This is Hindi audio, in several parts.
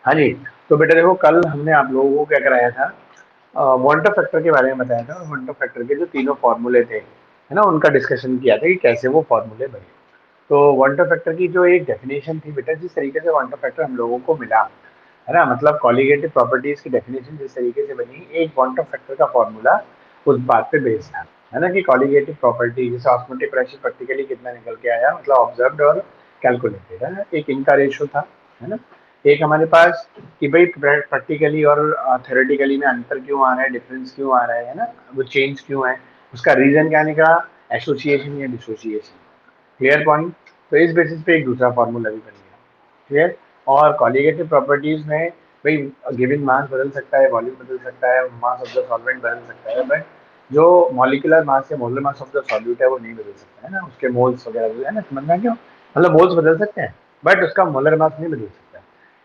हाँ जी। तो बेटा देखो, कल हमने आप लोगों को क्या कराया था, वॉल्टर फैक्टर के बारे में बताया था, और वॉल्टर फैक्टर के जो तीनों फॉर्मूले थे, है ना, उनका डिस्कशन किया था कि कैसे वो फॉर्मूले बने। तो वॉल्टर फैक्टर की जो एक डेफिनेशन थी बेटा, जिस तरीके से वॉल्टर फैक्टर हम लोगों को मिला, है ना, मतलब कॉलीगेटिव प्रॉपर्टीज की डेफिनेशन जिस तरीके से बनी, एक वॉल्टर फैक्टर का फॉर्मूला उस बात पे बेस्ड था, है ना, कि कॉलीगेटिव प्रॉपर्टी जैसे ऑस्मोटिक प्रेशर प्रैक्टिकली कितना निकल के आया, मतलब ऑब्जर्व्ड और कैलकुलेटेड, है ना, एक इनका रेशियो था, है ना। एक हमारे पास कि भाई प्रैक्टिकली और थ्योरेटिकली में अंतर क्यों आ रहा है, डिफरेंस क्यों आ रहा है ना, वो चेंज क्यों है, उसका रीजन क्या निकला, एसोसिएशन या डिसोसिएशन। Clear point. तो इस बेसिस पे एक दूसरा फॉर्मूला भी बन गया। क्लियर। और कॉलीगेटिव प्रॉपर्टीज में भाई गिवन मास बदल सकता है, वॉल्यूम बदल सकता है, मास ऑफ द सॉल्वेंट बदल सकता है, बट जो मॉलिक्यूलर मास या molar mass of the solute है वो नहीं बदल सकता, है ना, उसके मोल्स वगैरह जो है ना, समझना क्यों, मतलब मोल्स बदल सकते हैं बट उसका मोलर मास नहीं बदल सकता।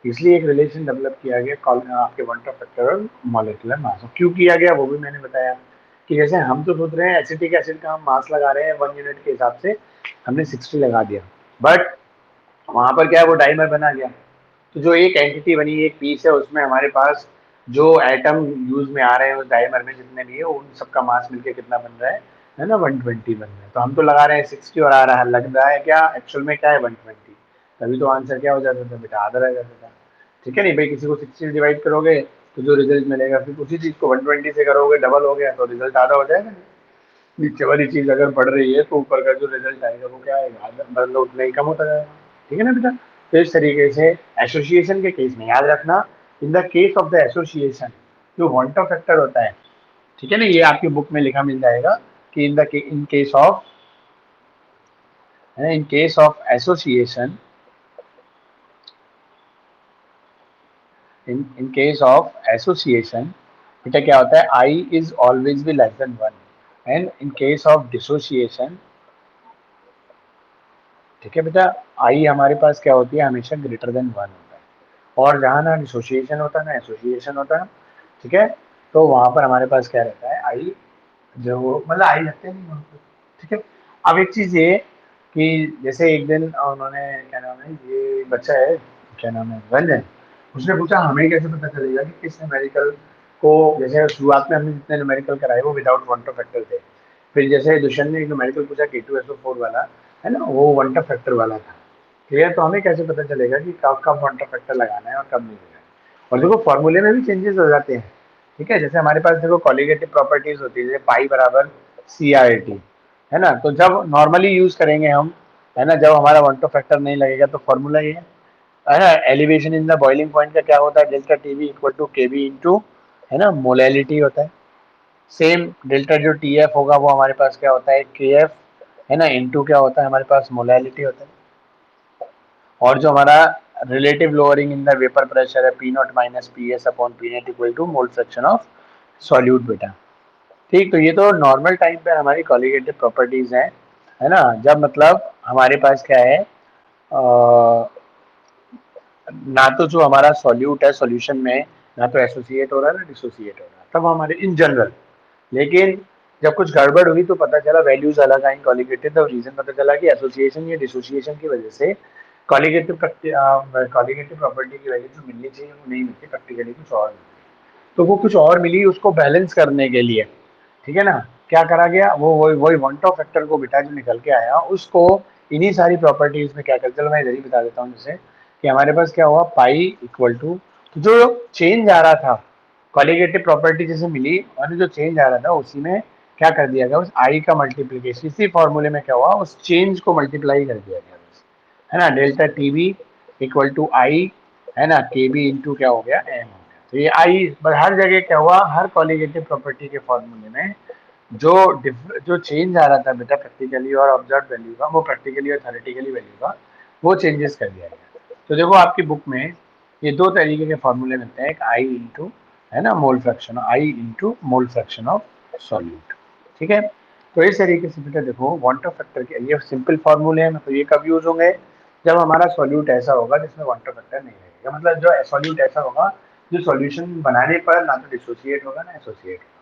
इसलिए एक रिलेशन डेवलप किया गया आपके वॉल्टर फैक्टर और मॉलिक्यूलर मास। क्यों किया गया वो भी मैंने बताया, कि जैसे हम तो सोच रहे हैं एसिटिक एसिड का हम मास लगा रहे हैं 1 यूनिट के हिसाब से, हमने 60 लगा दिया, बट वहां पर क्या है, वो डाइमर बना गया। तो जो एक एंटिटी बनी, एक पीस है, उसमें हमारे पास जो एटम यूज में आ रहे हैं उस डाइमर में जितने भी है, उन सबका मास मिलके कितना बन रहा है ना, 120 बन रहा है। तो हम तो लगा रहे हैं 60 और आ रहा है, लग रहा है क्या, एक्चुअल में क्या है, 120। तभी तो आंसर क्या हो जाता था बेटा, आधा रह जाता था। ठीक है नहीं भाई, किसी को 60 से डिवाइड करोगे तो जो रिजल्ट मिलेगा, फिर उसी चीज को 120 से करोगे, डबल हो गया तो रिजल्ट आधा हो जाएगा। नीचे वाली चीज अगर बढ़ रही है तो ऊपर का जो रिजल्ट आएगा वो क्या आएगा, मतलब उतना ही कम होता जाएगा। ठीक है ना बेटा। तो इस तरीके से एसोसिएशन के केस में याद रखना, in the case of the association जो वॉल्टर फैक्टर होता है, ठीक है ना, ये आपकी बुक में लिखा मिल जाएगा कि in case of, in case of association, in case of association बेटा क्या होता है, i is always be less than 1, and in case of dissociation, ठीक है बेटा, आई हमारे पास क्या होती है, हमेशा ग्रेटर देन 1 होता है। और जहाँ ना डिसोसिएशन होता है ना एसोसिएशन होता है, ठीक है, तो वहां पर हमारे पास क्या रहता है, आई जो मतलब आई लगते नहीं वहाँ पर। ठीक है। अब एक चीज ये कि जैसे एक दिन उन्होंने, क्या नाम है, ये बच्चा है, क्या नाम है, रंजन, उसने पूछा हमें कैसे पता चलेगा कि किस न्यूमेरिकल को, जैसे शुरुआत में हमने जितने न्यूमेरिकल कराए वो विदाउट वॉन्टर फैक्टर थे, फिर जैसे दुष्यंत ने एक न्यूमेरिकल पूछा K2SO4 वाला, है ना, वो वॉन्टर फैक्टर वाला था। क्लियर। तो हमें कैसे पता चलेगा कि कब कब वॉन्टर फैक्टर लगाना है और कब नहीं लगाना है। और देखो फॉर्मूले में भी चेंजेस हो जाते हैं। ठीक है, जैसे हमारे पास देखो कॉलीगेटिव प्रॉपर्टीज होती है, जैसे पाई बराबर CRT, है ना, तो जब नॉर्मली यूज करेंगे हम, है ना, जब हमारा वन टू फैक्टर नहीं लगेगा तो फॉर्मूला ये है ना, elevation in the boiling point का क्या होता है, delta TV equal to K B into, है ना, मोलैलिटी होता है। सेम डेल्टा जो TF होगा वो हमारे पास क्या होता है, KF, है ना, इंटू क्या होता है हमारे पास, मोलैलिटी होता है। और जो हमारा relative lowering in the vapour pressure है, P0 minus PS upon P net equal to mole fraction of solute बेटा। ठीक, तो ये तो नॉर्मल टाइम पे हमारी कॉलीगेटिव प्रॉपर्टीज हैं, है ना, जब मतलब हमारे पास क्या है, ना तो जो हमारा सॉल्यूट है सॉल्यूशन में ना तो एसोसिएट हो रहा है ना डिसोसिएट हो रहा है, तब हमारे इन जनरल। लेकिन जब कुछ गड़बड़ हुई तो पता चला वैल्यूज अलग आई कॉलीगेटिव, तो रीजन पता चला कि एसोसिएशन या डिसोसिएशन की वजह से कॉलीगेटिव कॉलीगेटिव प्रॉपर्टी की वैल्यू जो मिलनी चाहिए वो नहीं मिलती, प्रैक्टिकली कुछ और मिलती। तो वो कुछ और मिली, उसको बैलेंस करने के लिए, ठीक है ना, क्या करा गया, वो वही वही वन टॉप फैक्टर को बेटा जो निकल के आया उसको इन्हीं सारी प्रॉपर्टीज में क्या कर, चलो मैं इधर ही बता देता हूँ, जैसे कि हमारे पास क्या हुआ, पाई इक्वल टू, तो जो चेंज आ रहा था कॉलीगेटिव प्रॉपर्टी जैसे मिली और जो चेंज आ रहा था उसी में क्या कर दिया गया, उस आई का मल्टीप्लीकेशन, इसी फॉर्मूले में क्या हुआ, उस चेंज को मल्टीप्लाई कर दिया गया बस, है ना, डेल्टा टीवी इक्वल टू आई, है ना, केबी इंटू क्या हो गया, एम हो गया। तो ये आई हर जगह क्या हुआ, हर कॉलीगेटिव प्रॉपर्टी के फॉर्मूले में जो जो चेंज आ रहा था बेटा प्रैक्टिकली और ऑब्जर्व वैल्यू का, वो प्रैक्टिकली और थ्योरेटिकली वैल्यू का वो चेंजेस कर दिया गया। तो देखो आपकी बुक में ये दो तरीके के फॉर्मूले मिलते हैं, एक आई इंटू, है ना, mole fraction, I into mole fraction of solute. ठीक है। तो इस तरीके से बेटा देखो वाटर फैक्टर के ये सिंपल फॉर्मूले हैं, तो ये कब यूज होंगे, जब हमारा सॉल्यूट ऐसा होगा जिसमें वाटर फैक्टर नहीं रहेगा, मतलब जो सॉल्यूट ऐसा होगा जो सॉल्यूशन बनाने पर ना तो डिसोसिएट होगा ना एसोसिएट होगा,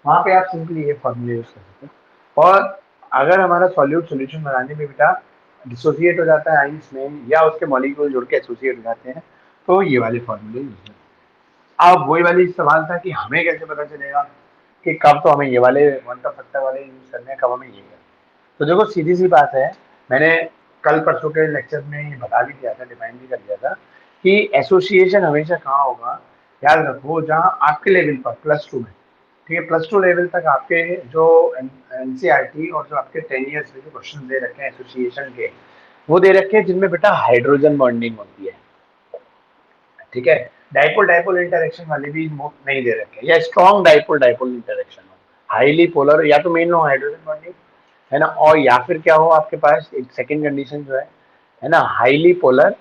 वहाँ पे आप सिंपली ये फॉर्मूले यूज कर सकते हो। और अगर हमारा सॉल्यूट सॉल्यूशन बनाने में बेटा डिसोसिएट हो जाता है आइंस में, या उसके मॉलिक्यूल जुड़ के एसोसिएट हो जाते हैं, तो ये वाले फॉर्मूले यूज करते हैं। अब वही वाली सवाल था कि हमें कैसे पता चलेगा कि कब तो हमें ये वाले वन का फैक्टर वाले यूज करने हैं, कब हमें ये करना है। तो देखो सीधी सी बात है, मैंने कल परसों के लेक्चर में बता भी दिया था, डिफाइन भी कर दिया था कि एसोसिएशन हमेशा कहाँ होगा, याद रखो जहाँ आपके लेवल पर प्लस टू में, ठीक है, प्लस टू लेवल तक आपके जो एनसीईआरटी और जो आपके 10 ईयर्स के जो क्वेश्चन दे रखे हैं एसोसिएशन के, वो दे रखे हैं जिनमें बेटा हाइड्रोजन बॉन्डिंग होती है, ठीक है। डाइपोल डाइपोल इंटरेक्शन वाले भी नहीं दे रखे, या स्ट्रॉन्ग डाइपोल डाइपोल इंटरेक्शन हो, हाईली पोलर, या तो मेन हो हाइड्रोजन बॉन्डिंग, है ना, और या फिर क्या हो आपके पास एक सेकंड कंडीशन जो है ना, हाईली पोलर,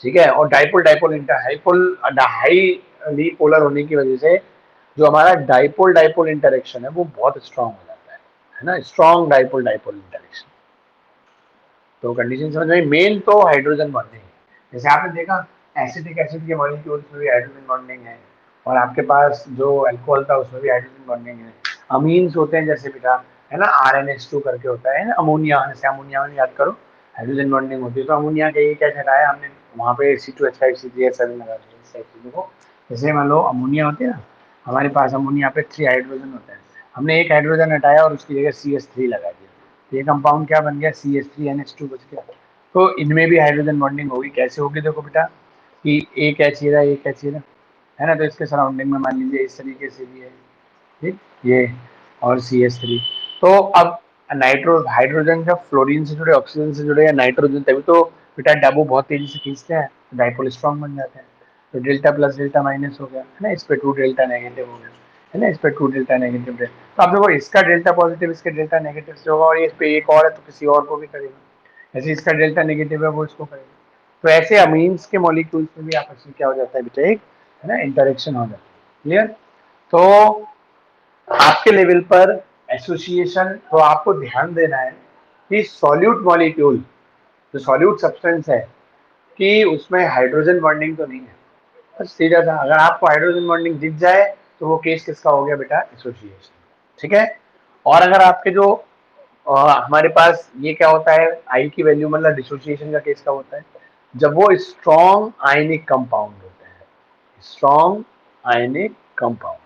ठीक है, और डाइपोल डाइपोल इंटर हाईपोल हाईली पोलर होने की वजह से जो हमारा डाइपोल डाइपोल इंटरेक्शन है वो बहुत स्ट्रांग हो जाता है ना, स्ट्रांग डाइपोल डाइपोल इंटरेक्शन। तो कंडीशन समझ में, मेन तो हाइड्रोजन बॉन्डिंग है। जैसे आपने देखा एसिटिक एसिड के मॉलिक्यूल्स में भी हाइड्रोजन बॉन्डिंग है, और आपके पास जो अल्कोहल था उसमें भी हाइड्रोजन बॉन्डिंग है। अमीन्स होते हैं जैसे बेटा, है ना, RnH2 करके होता है ना, अमोनिया, जैसे अमोनिया में याद करो हाइड्रोजन बॉन्डिंग होती है। तो अमोनिया का ये क्या हटाया हमने, वहाँ पे C2H5 C3H7 लगा दिया इस टाइप चीज़ों को। जैसे मान लो अमोनिया होती है ना, हमारे पास अमोनिया पे 3 हाइड्रोजन होते हैं, हमने एक हाइड्रोजन हटाया और उसकी जगह CH3 लगा दिया, ये कंपाउंड क्या बन गया, CH3NH2 बच गया। तो इनमें भी हाइड्रोजन बॉन्डिंग होगी, कैसे होगी देखो बेटा, कि एक एच ही रहा, एक एच ही रहा, है ना, तो इसके सराउंडिंग में मान लीजिए इस तरीके से भी है, ठीक, ये और CH3। तो अब नाइट्रो हाइड्रोजन जब फ्लोरीन से जुड़े, ऑक्सीजन से जुड़े या नाइट्रोजन, तभी तो बेटा डबो बहुत तेजी से खींचते हैं, डाइपोल स्ट्रॉन्ग बन जाते हैं। तो डेल्टा प्लस डेल्टा माइनस हो गया, है ना, इस पे 2 डेल्टा नेगेटिव हो गया, है ना, इस पे 2 डेल्टा नेगेटिव। तो आप देखो इसका डेल्टा पॉजिटिव इसके डेल्टा नेगेटिव से होगा, और इस पे एक और है तो किसी और को भी करेगा, ऐसे इसका डेल्टा नेगेटिव है वो इसको करेगा। तो ऐसे अमीन्स के मॉलिक्यूल्स में भी आपस में क्या हो जाता है बेटा, एक, है ना, इंटरेक्शन हो जाता है। क्लियर? तो आपके लेवल पर एसोसिएशन, तो आपको ध्यान देना है कि सॉल्यूट मॉलिक्यूल, जो सॉल्यूट सब्सटेंस है, कि उसमें हाइड्रोजन बॉन्डिंग तो नहीं है। बस सीधा सा, अगर आपको हाइड्रोजन बॉन्डिंग दिख जाए तो वो केस किसका हो गया बेटा, एसोसिएशन, ठीक है। और अगर आपके जो हमारे पास ये क्या होता है, आई की वैल्यू मतलब डिसोसिएशन का केस का होता है, जब वो स्ट्रॉन्ग आयनिक कंपाउंड होते हैं, स्ट्रॉन्ग आयनिक कंपाउंड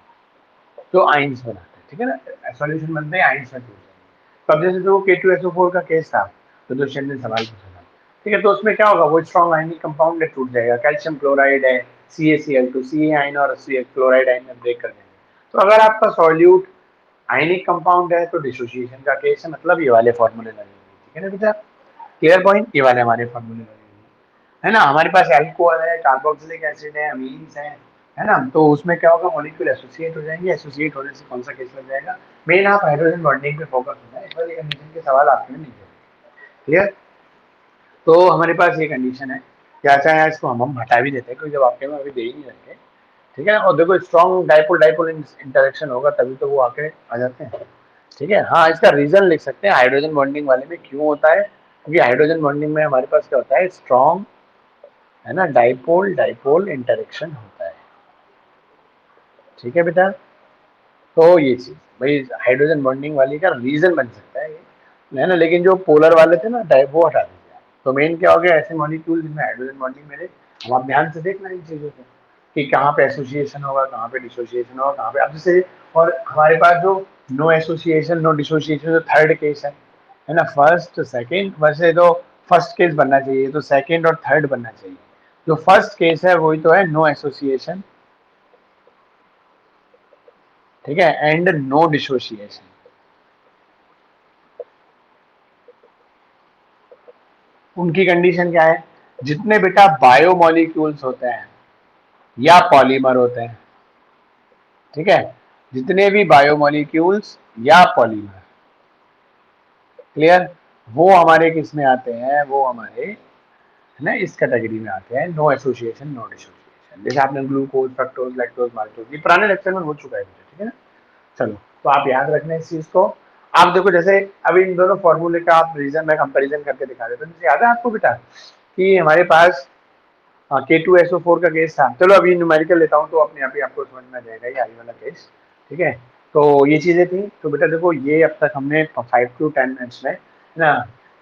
जो आइंस बनाते हैं, ठीक है ना, सॉल्यूशन बनते हैं आइंस में टूट जाएंगे। तो अब जैसे जो K2SO4 का केस था, तो दुष्यंत ने सवाल पूछा था, ठीक है, तो उसमें क्या होगा, वो स्ट्रॉन्ग आयनिक कंपाउंड है, टूट जाएगा, कैल्शियम क्लोराइड है, CaCl2 Ca आयन और क्लोराइड आयन में ब्रेक कर देंगे। तो अगर आपका सॉल्यूट आयनिक कंपाउंड है तो डिसोसिएशन का केस है, मतलब ये वाले फॉर्मूले लगेंगे, ठीक है ना बेटा, क्लियर पॉइंट, ये वाले हमारे फॉर्मूले लगेंगे, है ना। हमारे पास एल्कोहल है, कार्बोक्सिलिक एसिड है, अमीन्स है ना, तो उसमें क्या होगा, मॉलिक्यूल एसोसिएट हो जाएंगे, एसोसिएट होने से कौन सा केस लग जाएगा, मेन आप हाइड्रोजन बॉन्डिंग पे फोकस होना है, इस वाली कंडीशन के सवाल आपके लिए नहीं होंगे। क्लियर? तो हमारे पास ये कंडीशन है, क्या चाहे इसको हम हटा भी देते हैं, क्योंकि जब आपके में अभी दे ही नहीं रखे, ठीक है ना। और देखो स्ट्रॉन्ग डाइपोल डाइपोल इंटरेक्शन होगा तभी तो वो आके आ जाते हैं, ठीक है। हाँ, इसका रीजन लिख सकते हैं हाइड्रोजन बॉन्डिंग वाले में क्यों होता है, क्योंकि हाइड्रोजन बॉन्डिंग में हमारे पास क्या होता है, स्ट्रॉन्ग, है ना, डाइपोल डाइपोल इंटरेक्शन होता है, ठीक है बेटा। तो ये चीज भाई हाइड्रोजन बॉन्डिंग वाली का रीजन बन सकता है ये, है ना, लेकिन जो पोलर वाले थे ना वो हटा दीजिए आप। तो मेन क्या हो गया, ऐसे मॉलिक्यूल जिनमें हाइड्रोजन बॉन्डिंग मिले, हम आप ध्यान से देखना इन चीजों को कि कहाँ पे एसोसिएशन होगा, कहाँ पे डिसोसिएशन होगा, कहाँ पे, अब जैसे, और हमारे पास जो नो एसोसिएशन नो डिसोसिएशन जो थर्ड केस है ना, फर्स्ट सेकेंड, वैसे तो फर्स्ट केस बनना चाहिए, तो सेकेंड और थर्ड बनना चाहिए। जो फर्स्ट केस है वही तो है नो एसोसिएशन, ठीक है, एंड नो डिसोसिएशन। उनकी कंडीशन क्या है, जितने बेटा बायोमोलिक्यूल्स होते हैं या पॉलीमर होते हैं, ठीक है, जितने भी बायोमोलिक्यूल्स या पॉलीमर, क्लियर, वो हमारे किस में आते हैं, वो हमारे, है ना, इस कैटेगरी में आते हैं, नो एसोसिएशन नो डिसोसिएशन। जैसे आपने ग्लूकोज, फ्रक्टोज, लैक्टोज, माल्टोज, ये पुराने लेक्चर में हो चुका है, ठीक है ना। चलो, तो आप याद रखना इस चीज को। आप देखो जैसे अभी इन दोनों फॉर्मूले का आप रीजन में कंपैरिजन करके दिखा देते हैं, याद है आपको बेटा कि हमारे पास K2SO4 का केस था। चलो अभी न्यूमेरिकल लेता हूँ तो अपने आप ही आपको समझ में आ जाएगा ये आई वाला केस, ठीक है। तो ये चीजें थी, तो बेटा देखो ये अब तक हमने 5 to 10 मिनट्स में, है ना,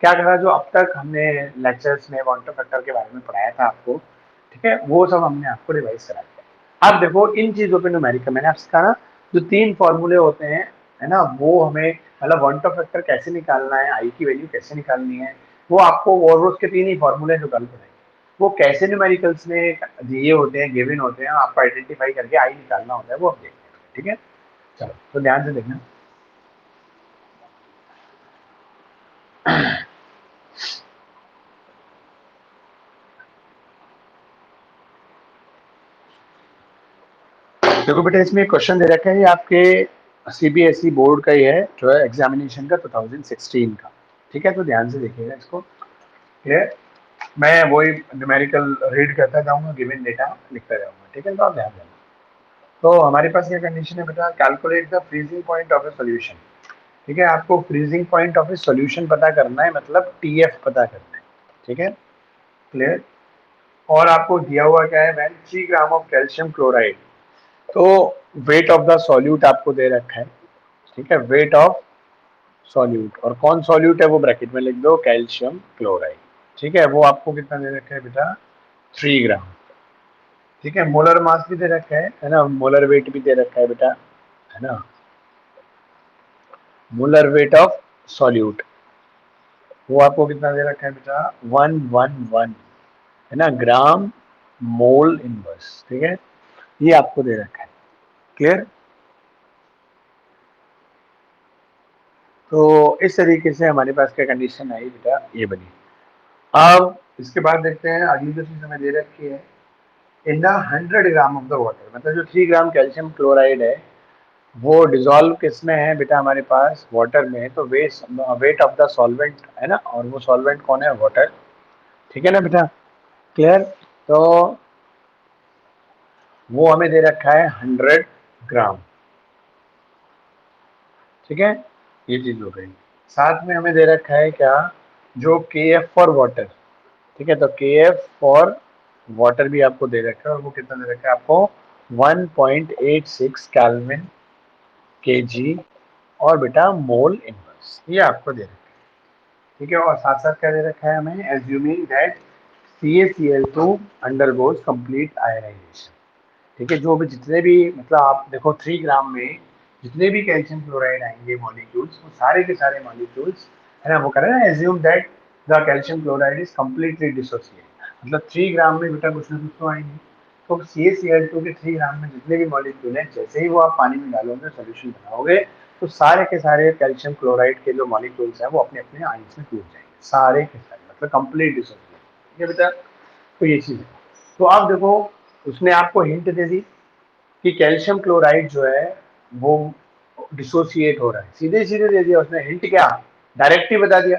क्या करा, जो अब तक हमने लेक्चर्स में वॉन्टर फैक्टर के बारे में पढ़ाया था आपको, ठीक है, वो सब हमने आपको रिवाइज करा दिया। अब देखो इन चीजों पे न्यूमेरिकल मैंने आपसे कहा ना, जो 3 फॉर्मूले होते हैं, है ना, वो हमें मतलब वॉन्टर फैक्टर कैसे निकालना है, आई की वैल्यू कैसे निकालनी है, वो आपको और उसके 3 ही फॉर्मूले जो कल पढ़ाए, वो कैसे न्यूमेरिकल्स में दिए होते हैं, गिवन होते हैं, आपको आइडेंटिफाई करके आई निकालना होता है, वो हम देखते हैं। ठीक है, चलो तो ध्यान से देखना। देखो बेटा, इसमें क्वेश्चन दे रखा है, ये आपके सीबीएसई बोर्ड का ही है, जो है एग्जामिनेशन का 2016 का। ठीक है, तो ध्यान से देखिएगा इसको। क्लियर? मैं वही न्यूमेरिकल रीड करता जाऊंगा, गिवन डेटा लिखता जाऊंगा। ठीक है, तो आप ध्यान देना। तो हमारे पास क्या कंडीशन है बेटा, calculate the freezing point of a solution. ठीक है, आपको freezing point of a solution पता करना है, मतलब टीएफ पता करना है। ठीक है, क्लियर? और आपको दिया हुआ क्या है, man 3 gram of calcium chloride. तो वेट ऑफ द सॉल्यूट आपको दे रखा है। ठीक है, वेट ऑफ सॉल्यूट, और कौन सॉल्यूट है वो ब्रैकेट में लिख दो, कैल्शियम क्लोराइड। ठीक है, वो आपको कितना दे रखा है बेटा, 3 ग्राम। ठीक है, मोलर मास भी दे रखा है ना, मोलर वेट भी दे रखा है बेटा, है ना, मोलर वेट ऑफ सॉल्यूट, वो आपको कितना दे रखा है बेटा, 111, है ना, ग्राम मोल इनवर्स। ठीक है, ये आपको दे रखा है। क्लियर? तो इस तरीके से हमारे पास क्या कंडीशन आई बेटा, ये बनी। अब इसके बाद देखते हैं अगली जो चीज हमें दे रखी है, in the 100 gram of the water, मतलब जो 3 ग्राम कैल्शियम क्लोराइड है, वो डिजोल्व किसमें है बेटा, हमारे पास वाटर में है। तो वेट ऑफ द सॉल्वेंट, है ना, और वो सॉल्वेंट कौन है, वाटर। ठीक है ना बेटा, क्लियर? तो वो हमें दे रखा है 100 ग्राम। ठीक है, ये चीज हो गई। साथ में हमें दे रखा है क्या, जो के एफ फॉर वाटर। ठीक है, तो के एफ फॉर वाटर भी आपको दे रखा है, और वो कितना दे रखा है आपको, 1.86 कैल्विन के जी, और बेटा मोल इनवर्स, ये आपको दे रखा है। ठीक है, और साथ साथ क्या दे रखा है हमें, assuming that CaCl2 undergoes complete ionisation. ठीक है, जो भी जितने भी, मतलब आप देखो 3 ग्राम में जितने भी कैल्शियम क्लोराइड आएंगे मॉलिक्यूल्स, वो सारे के सारे मॉलिक्यूल्स, है ना, वो करें ना, assume that the calcium chloride is completely dissociate, मतलब 3 ग्राम में बेटा कुछ ना कुछ तो आएंगे। तो CaCl2 के 3 ग्राम में जितने भी मॉलिक्यूल हैं, जैसे ही वो आप पानी में डालोगे, सोल्यूशन बनाओगे, तो सारे के सारे कैल्शियम क्लोराइड के जो मॉलिक्यूल्स हैं, वो अपने अपने आयंस में टूट जाएंगे, सारे के सारे, मतलब कंप्लीट डिसोसिएट। ठीक है बेटा, तो ये चीज़ है। तो आप देखो, उसने आपको हिंट दे दी कि कैल्शियम क्लोराइड जो है वो डिसोसिएट हो रहा है, सीधे सीधे दे दिया उसने हिंट, क्या डायरेक्ट ही बता दिया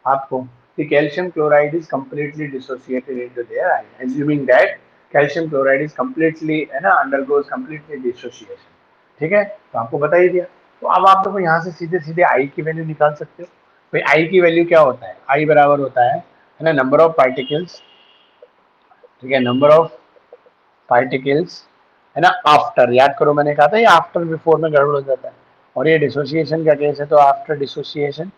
आपको कि calcium chloride is completely dissociated into their ion, assuming that calcium chloride is completely, है ना, अंडरगोज कंप्लीटली डिसोसिएशन। ठीक है, तो आपको बता ही दिया। तो अब आप देखो यहाँ से सीधे सीधे आई की वैल्यू निकाल सकते हो। भाई आई की वैल्यू क्या होता है, आई बराबर होता है ना, नंबर ऑफ पार्टिकल्स। ठीक है, नंबर ऑफ पार्टिकल्स, है ना, आफ्टर, याद करो मैंने कहा था ये आफ्टर बिफोर में गड़बड़ हो जाता है, और ये डिसोसिएशन का केस है, तो आफ्टर डिसोसिएशन।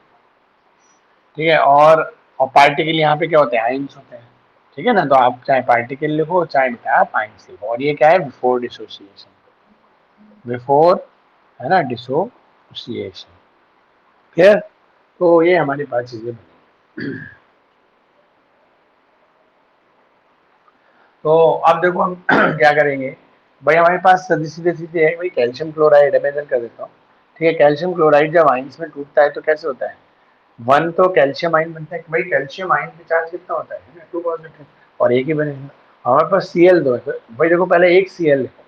ठीक है, और पार्टिकल यहाँ पे क्या होते हैं, आइंस होते हैं। ठीक है ना, तो आप चाहे पार्टिकल लिखो, चाहे बेटा आप आइंस लिखो, और ये क्या है, बिफोर डिसोसिएशन, बिफोर, है ना, डिसोसिएशन। क्लियर? तो ये हमारी पास चीजें बनी। तो अब देखो हम क्या करेंगे, भाई हमारे पास सीधे सीधे सीधे है, भाई कैल्शियम क्लोराइड है, मैं इधर कर देता हूँ। ठीक है, कैल्शियम क्लोराइड जब आइंस में टूटता है तो कैसे होता है, 1 तो कैल्शियम आयन बनता है। भाई कैल्शियम आयन पे चार्ज कितना होता है ना, 2 पॉजिटिव, और एक ही बनेगा। हमारे पास Cl2 है, भाई देखो पहले एक Cl लिखो,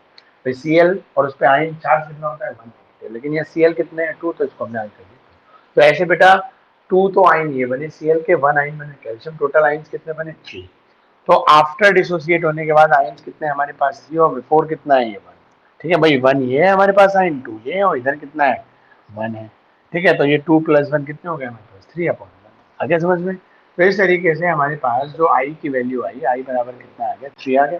भाई Cl और उस पर आयन चार्ज कितना होता है, 1 पॉजिटिव, लेकिन यहाँ Cl कितने हैं, 2, तो इसको हमने आयन कर दिया। तो ऐसे बेटा 2 तो आयन ये बने Cl के, 1 आयन बने कैल्शियम, टोटल आयन कितने बने, 3। तो आफ्टर डिसोसिएट होने के बाद आयंस कितने हमारे पास, 3, और बिफोर कितना है, ये 1। ठीक है भाई, 1 ये है हमारे पास आयन, 2 ये है, और इधर कितना है, 1 है। ठीक है, तो ये 2 + 1 कितने हो गए हमारे पास, 3/1। आ गया समझ में? तो इस तरीके से हमारे पास जो आई की वैल्यू आई, आई बराबर कितना आ गया, 3 आ गया।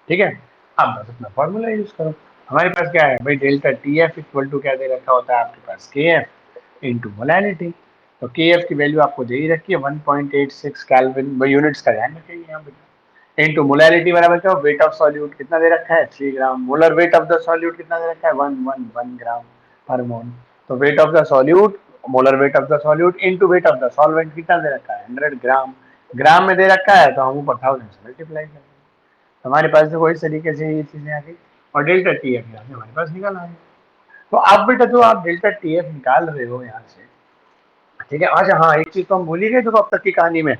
ठीक है, अब बस अपना फॉर्मूला यूज करो। हमारे पास क्या है भाई, delta T F equal to क्या दे रखा होता है आपके पास, के एफ इंटू मोलैलिटी। तो के एफ की वैल्यू आपको दे ही रखी है 1.86 केल्विन, यूनिट्स का ध्यान रखिए यहाँ पे। इनटू मोलैरिटी बराबर क्या, वेट ऑफ सॉल्यूट कितना दे रखा है 3 gram, molar weight of the solute कितना दे रखा है 1 ग्राम पर मोल। तो weight of the solute, molar weight of the solute into weight of the solvent कितना दे रखा है 100 ग्राम, ग्राम में दे रखा है तो हम ऊपर 1000 से मल्टीप्लाई करेंगे। हमारे पास देखो इस तरीके से ये चीजें आ गई और डेल्टा टी एफ यहाँ से हमारे पास निकल आएंगे। तो अब बेटा जो आप डेल्टा टी एफ निकाल रहे हो यहाँ से, ठीक है। अच्छा हाँ, एक चीज तो हम भूल ही गए देखो अब तक की कहानी में,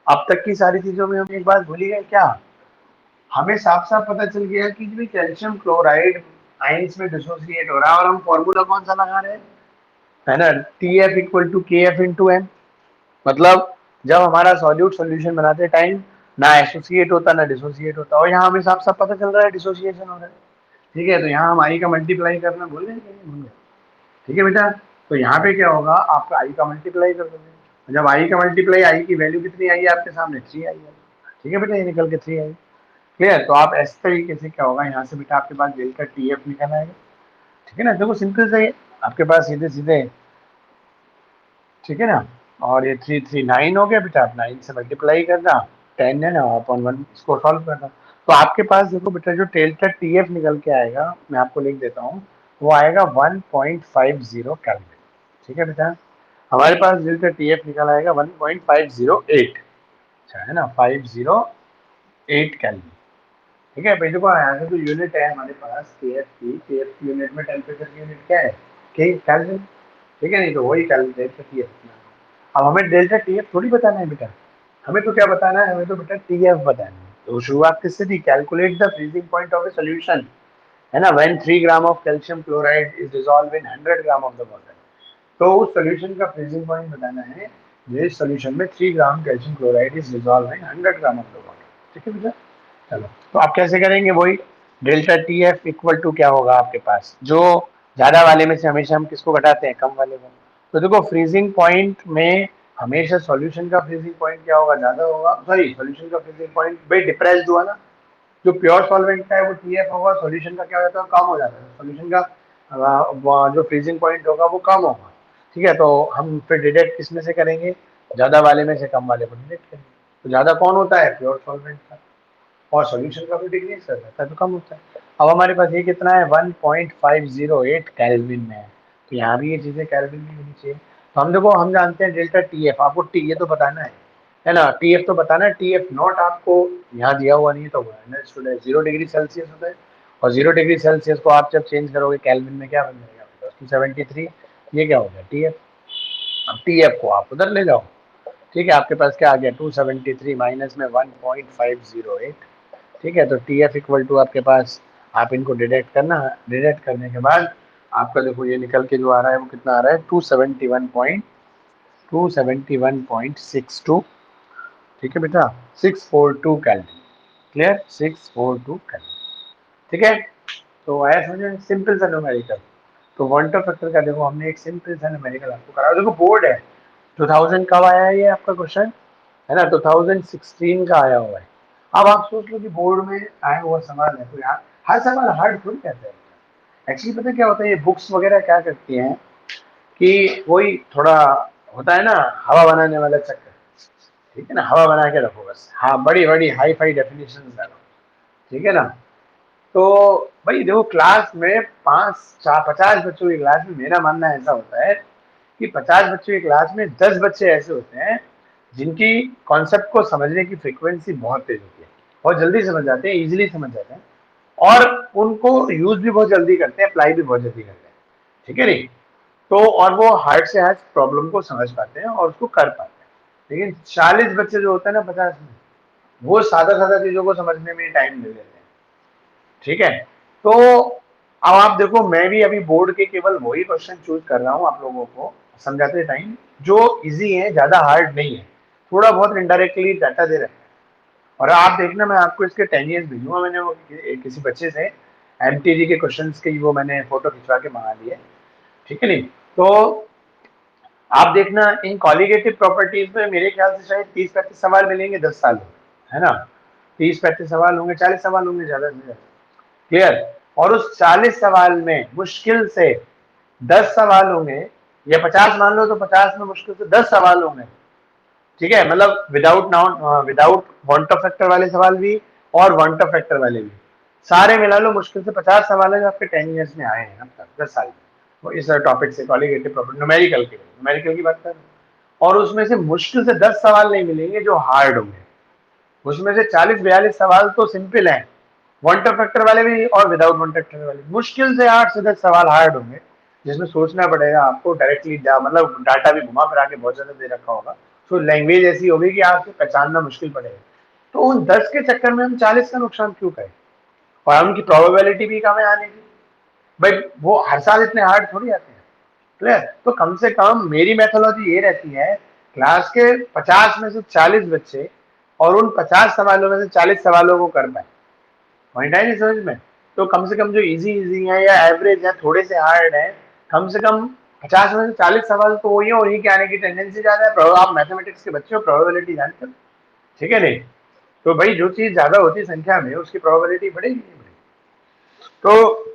अब तक की सारी चीजों में हम एक बात भूल ही गए क्या, हमें साफ साफ पता चल गया कि जो कैल्शियम क्लोराइड आयंस में डिसोसिएट हो रहा है और हम फॉर्मूला कौन सा लगा रहे हैं, है ना, टी एफ इक्वल टू के एफ इंटू एम। मतलब जब हमारा सॉल्यूट सॉल्यूशन बनाते टाइम ना एसोसिएट होता ना डिसोसिएट होता, और यहाँ हमें साफ साफ पता चल रहा है डिसोसिएशन हो रहा है, ठीक है। तो यहाँ हम आई का मल्टीप्लाई करना भूल गए कि नहीं भूल गए, ठीक है बेटा। तो यहाँ पे क्या होगा, आपका आई का मल्टीप्लाई कर दोगे, जब आई का मल्टीप्लाई, आई की वैल्यू कितनी आई है आपके सामने 3 आई है, ठीक है बेटा, ये निकल के 3 आई, क्लियर। तो आप इस तरीके से क्या होगा, यहाँ से बेटा आपके पास डेल्टा टी एफ निकल आएगा, ठीक है ना। देखो सिंपल से आपके पास सीधे सीधे, ठीक है ना। और ये 339 हो गया बेटा, आप 9 से मल्टीप्लाई करना, 10 है ना अपॉन 1, इसको सॉल्व करना। तो आपके पास देखो बेटा जो डेल्टा टी एफ निकल के आएगा, मैं आपको लिख देता हूँ, वो आएगा 1.50 केल्विन, ठीक है बेटा। हमारे पास डेल्टा टी एफ निकल आएगा 1.508, अच्छा है ना, 508 केल्विन, ठीक है भाई। देखो यहाँ से जो यूनिट है हमारे पास के एफ की यूनिट में टेम्परेचर की यूनिट क्या है, के केल्विन, ठीक है। नहीं तो वही केल्विन डेल्टा टी एफ। अब हमें डेल्टा टी एफ थोड़ी बताना है बेटा, हमें तो क्या बताना है, हमें तो बेटा टी एफ बताना है। तो शुरुआत किससे थी, calculate the freezing point of a solution, है ना, when 3 gram of calcium chloride is dissolve in 100 gram of the water. तो उस सोल्यूशन का फ्रीजिंग पॉइंट बताना है जिस सोल्यूशन में 3 gram calcium chloride is dissolve in 100 gram of the water, ठीक है बेटा। चलो तो आप कैसे करेंगे, वही delta T F equal to क्या होगा आपके पास, जो ज्यादा वाले में से हमेशा हम किसको घटाते हैं, कम वाले को। तो देखो फ्रीजिंग पॉइंट में हमेशा सॉल्यूशन का फ्रीजिंग पॉइंट क्या होगा, ज्यादा होगा, सॉरी सॉल्यूशन का फ्रीजिंग पॉइंट भाई डिप्रेस्ड हुआ ना, जो प्योर सॉल्वेंट का है वो टी एफ होगा, सॉल्यूशन का क्या होता है, कम हो जाता है, सॉल्यूशन का जो फ्रीजिंग पॉइंट होगा वो कम होगा, ठीक है। तो हम फिर डिडक्ट किस में से करेंगे, ज्यादा वाले में से कम वाले को डिडक्ट करेंगे। तो ज्यादा कौन होता है, प्योर सॉल्वेंट का, और सॉल्यूशन का भी डिग्री सर रहता है तो कम होता है। अब हमारे पास ये कितना है 1.508 केल्विन में है, तो यहाँ भी ये चीजें केल्विन में होनी चाहिए। तो हम देखो हम जानते हैं डेल्टा टी एफ, आपको टी ये तो बताना है ना, टी एफ तो बताना है, टी एफ नॉट आपको यहाँ दिया हुआ नहीं है तो अंडरस्टूड है 0 डिग्री सेल्सियस होता है, और 0 डिग्री सेल्सियस को आप जब चेंज करोगे केल्विन में क्या बन जाएगा आपके पास 273, ये क्या हो गया टी एफ। अब टी एफ को आप उधर ले जाओ, ठीक है, आपके पास क्या आ गया 273 माइनस में 1.508, ठीक है। तो टी एफ इक्वल टू आपके पास, आप इनको डिडक्ट करना, डिडक्ट करने के बाद आपका देखो ये निकल के जो आ रहा है वो कितना आ रहा है 271.62, ठीक है बेटा, 642 कैलोरी, क्लियर, 642 कैलोरी, ठीक है। तो आया समझ, सिंपल सा न्यूमेरिकल। तो वॉल्टर फैक्टर का देखो हमने एक सिंपल सा न्यूमेरिकल आपको कराया, देखो बोर्ड है 2000 कब आया है ये आपका क्वेश्चन, है ना, 2016 का आया हुआ है। अब आप सोच लो कि बोर्ड में आया हुआ सवाल है तो यार हर सवाल हार्ड थोड़ी कहते हैं। एक्चुअली पता है क्या होता है, ये बुक्स वगैरह क्या करती हैं कि वही थोड़ा होता है ना, हवा बनाने वाला चक्कर, ठीक है ना, हवा बना के रखो बस, हाँ बड़ी बड़ी हाई फाई डेफिनेशन डालो, ठीक है ना। तो भाई देखो क्लास में 50 बच्चों की क्लास में मेरा मानना ऐसा होता है कि 50 बच्चों की क्लास में 10 बच्चे ऐसे होते हैं जिनकी कॉन्सेप्ट को समझने की फ्रीक्वेंसी बहुत तेज होती है, बहुत जल्दी समझ जाते हैं, इजीली समझ जाते हैं, और उनको यूज भी बहुत जल्दी करते हैं, अप्लाई भी बहुत जल्दी करते हैं, ठीक है नहीं। तो और वो हार्ड से हार्ड प्रॉब्लम को समझ पाते हैं और उसको कर पाते हैं। लेकिन 40 बच्चे जो होते हैं ना 50 में, वो सादा सादा चीजों को समझने में टाइम ले लेते हैं, ठीक है। तो अब आप देखो मैं भी अभी बोर्ड के केवल वही क्वेश्चन चूज कर रहा हूँ आप लोगों को समझाते टाइम जो इजी है, ज्यादा हार्ड नहीं है, थोड़ा बहुत इनडायरेक्टली डाटा दे रहे हैं। और आप देखना मैं आपको इसके 10 ईयर्स भेजूंगा, मैंने वो किसी बच्चे से एमटीजी के क्वेश्चंस के वो मैंने फोटो खिंचवा के मंगा लिए, ठीक है नहीं। तो आप देखना इन कॉलिगेटिव प्रॉपर्टीज में मेरे ख्याल से शायद 30-35 सवाल मिलेंगे 10 साल में, है ना, 30-35 सवाल होंगे, 40 सवाल होंगे ज्यादा से ज्यादा, क्लियर। और उस 40 सवाल में मुश्किल से 10 सवाल होंगे या 50 मान लो तो 50 में मुश्किल से 10 सवाल होंगे, ठीक है, मतलब विदाउट वांट ऑफ फैक्टर वाले सवाल भी और वांट ऑफ फैक्टर वाले भी, सारे मिला लो मुश्किल से 50 सवाल है जो आपके 10 ईयर्स में आए हैं अब तक, 10 साल में, वो इस टॉपिक से कॉलिगेटिव प्रॉपर्टी न्यूमेरिकल की बात कर रहे हैं। और उसमें से मुश्किल से 10 सवाल नहीं मिलेंगे जो हार्ड होंगे, उसमें से 40-42 सवाल तो सिंपल हैं, वन टर्म फैक्टर वाले भी और विदाउट वन टर्म फैक्टर वाले, मुश्किल से 8 से 10 सवाल हार्ड होंगे जिसमें सोचना पड़ेगा आपको डायरेक्टली, मतलब डाटा भी घुमा फिरा के बहुत ज्यादा दे रखा होगा, तो लैंग्वेज ऐसी होगी कि आपको पहचानना मुश्किल पड़ेगा। तो उन 10 के चक्कर में हम 40 का नुकसान क्यों करें, और उनकी प्रोबेबिलिटी भी कम है आने की, भाई वो हर साल इतने हार्ड थोड़ी आते हैं, क्लियर। तो कम से कम मेरी मेथोलॉजी ये रहती है, क्लास के 50 में से 40 बच्चे और उन 50 सवालों में से 40 सवालों को कर पाए, पॉइंट है नहीं समझ में। तो कम से कम जो इजी इजी है या एवरेज है थोड़े से हार्ड है, कम से कम 50 में से 40 सवाल तो वही है, उन्हीं के आने की टेंडेंसी ज्यादा है। आप मैथमेटिक्स के बच्चे हो, प्रोबेबिलिटी जानते हो, ठीक है नहीं, तो भाई जो चीज ज्यादा होती है संख्या में उसकी प्रोबेबिलिटी बढ़ेगी। तो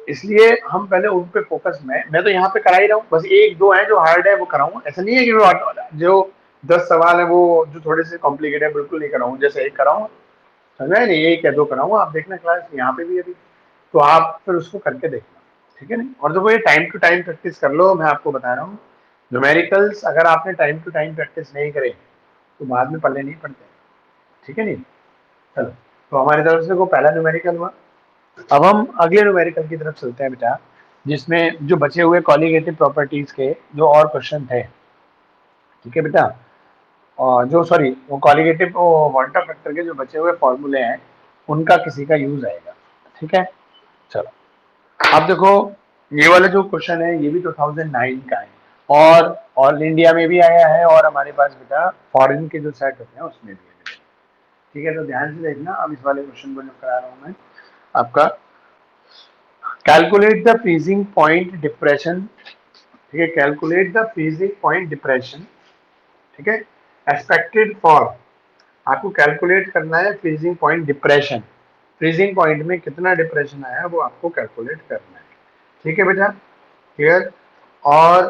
इसलिए हम पहले उन पे फोकस में, मैं तो यहाँ पे करा ही रहा हूँ, बस एक दो है जो हार्ड है वो कराऊंगा, ऐसा नहीं है कि वो जो 10 सवाल है वो जो थोड़े से कॉम्प्लिकेटेड है बिल्कुल नहीं कराऊंगा, जैसे एक कराऊंगा, समझ नहीं, एक या दो कराऊंगा, आप देखना क्लास यहाँ पे भी अभी, तो आप फिर उसको करके देखना, ठीक है नहीं। और देखो ये टाइम टू टाइम प्रैक्टिस कर लो, मैं आपको बता रहा हूँ, न्यूमेरिकल्स अगर आपने टाइम टू टाइम प्रैक्टिस नहीं करे तो बाद में पल्ले नहीं पड़ते, ठीक है नहीं। चलो, तो हमारी तरफ से वो पहला न्यूमेरिकल हुआ। अब हम अगले न्यूमेरिकल की तरफ चलते हैं बेटा, जिसमें जो बचे हुए कॉलिगेटिव प्रॉपर्टीज के जो और क्वेश्चन थे, ठीक है बेटा, और जो सॉरी वो कॉलिगेटिव क्वांटम फैक्टर के जो बचे हुए फॉर्मूले हैं उनका किसी का यूज आएगा, ठीक है। चलो, अब देखो ये वाला जो क्वेश्चन है ये भी 2009 का है, और ऑल इंडिया में भी आया है, और हमारे पास बेटा फॉरेन के जो सेट होते हैं उसमें भी है, ठीक है। तो ध्यान से देखना, अब इस वाले क्वेश्चन को जो करा रहा हूँ मैं आपका, calculate the freezing point depression, ठीक है, calculate the freezing point depression, ठीक है, एक्सपेक्टेड फॉर, आपको कैलकुलेट करना है freezing point depression, freezing point में कितना डिप्रेशन आया वो आपको कैलकुलेट करना है, ठीक है बेटा, क्लियर। और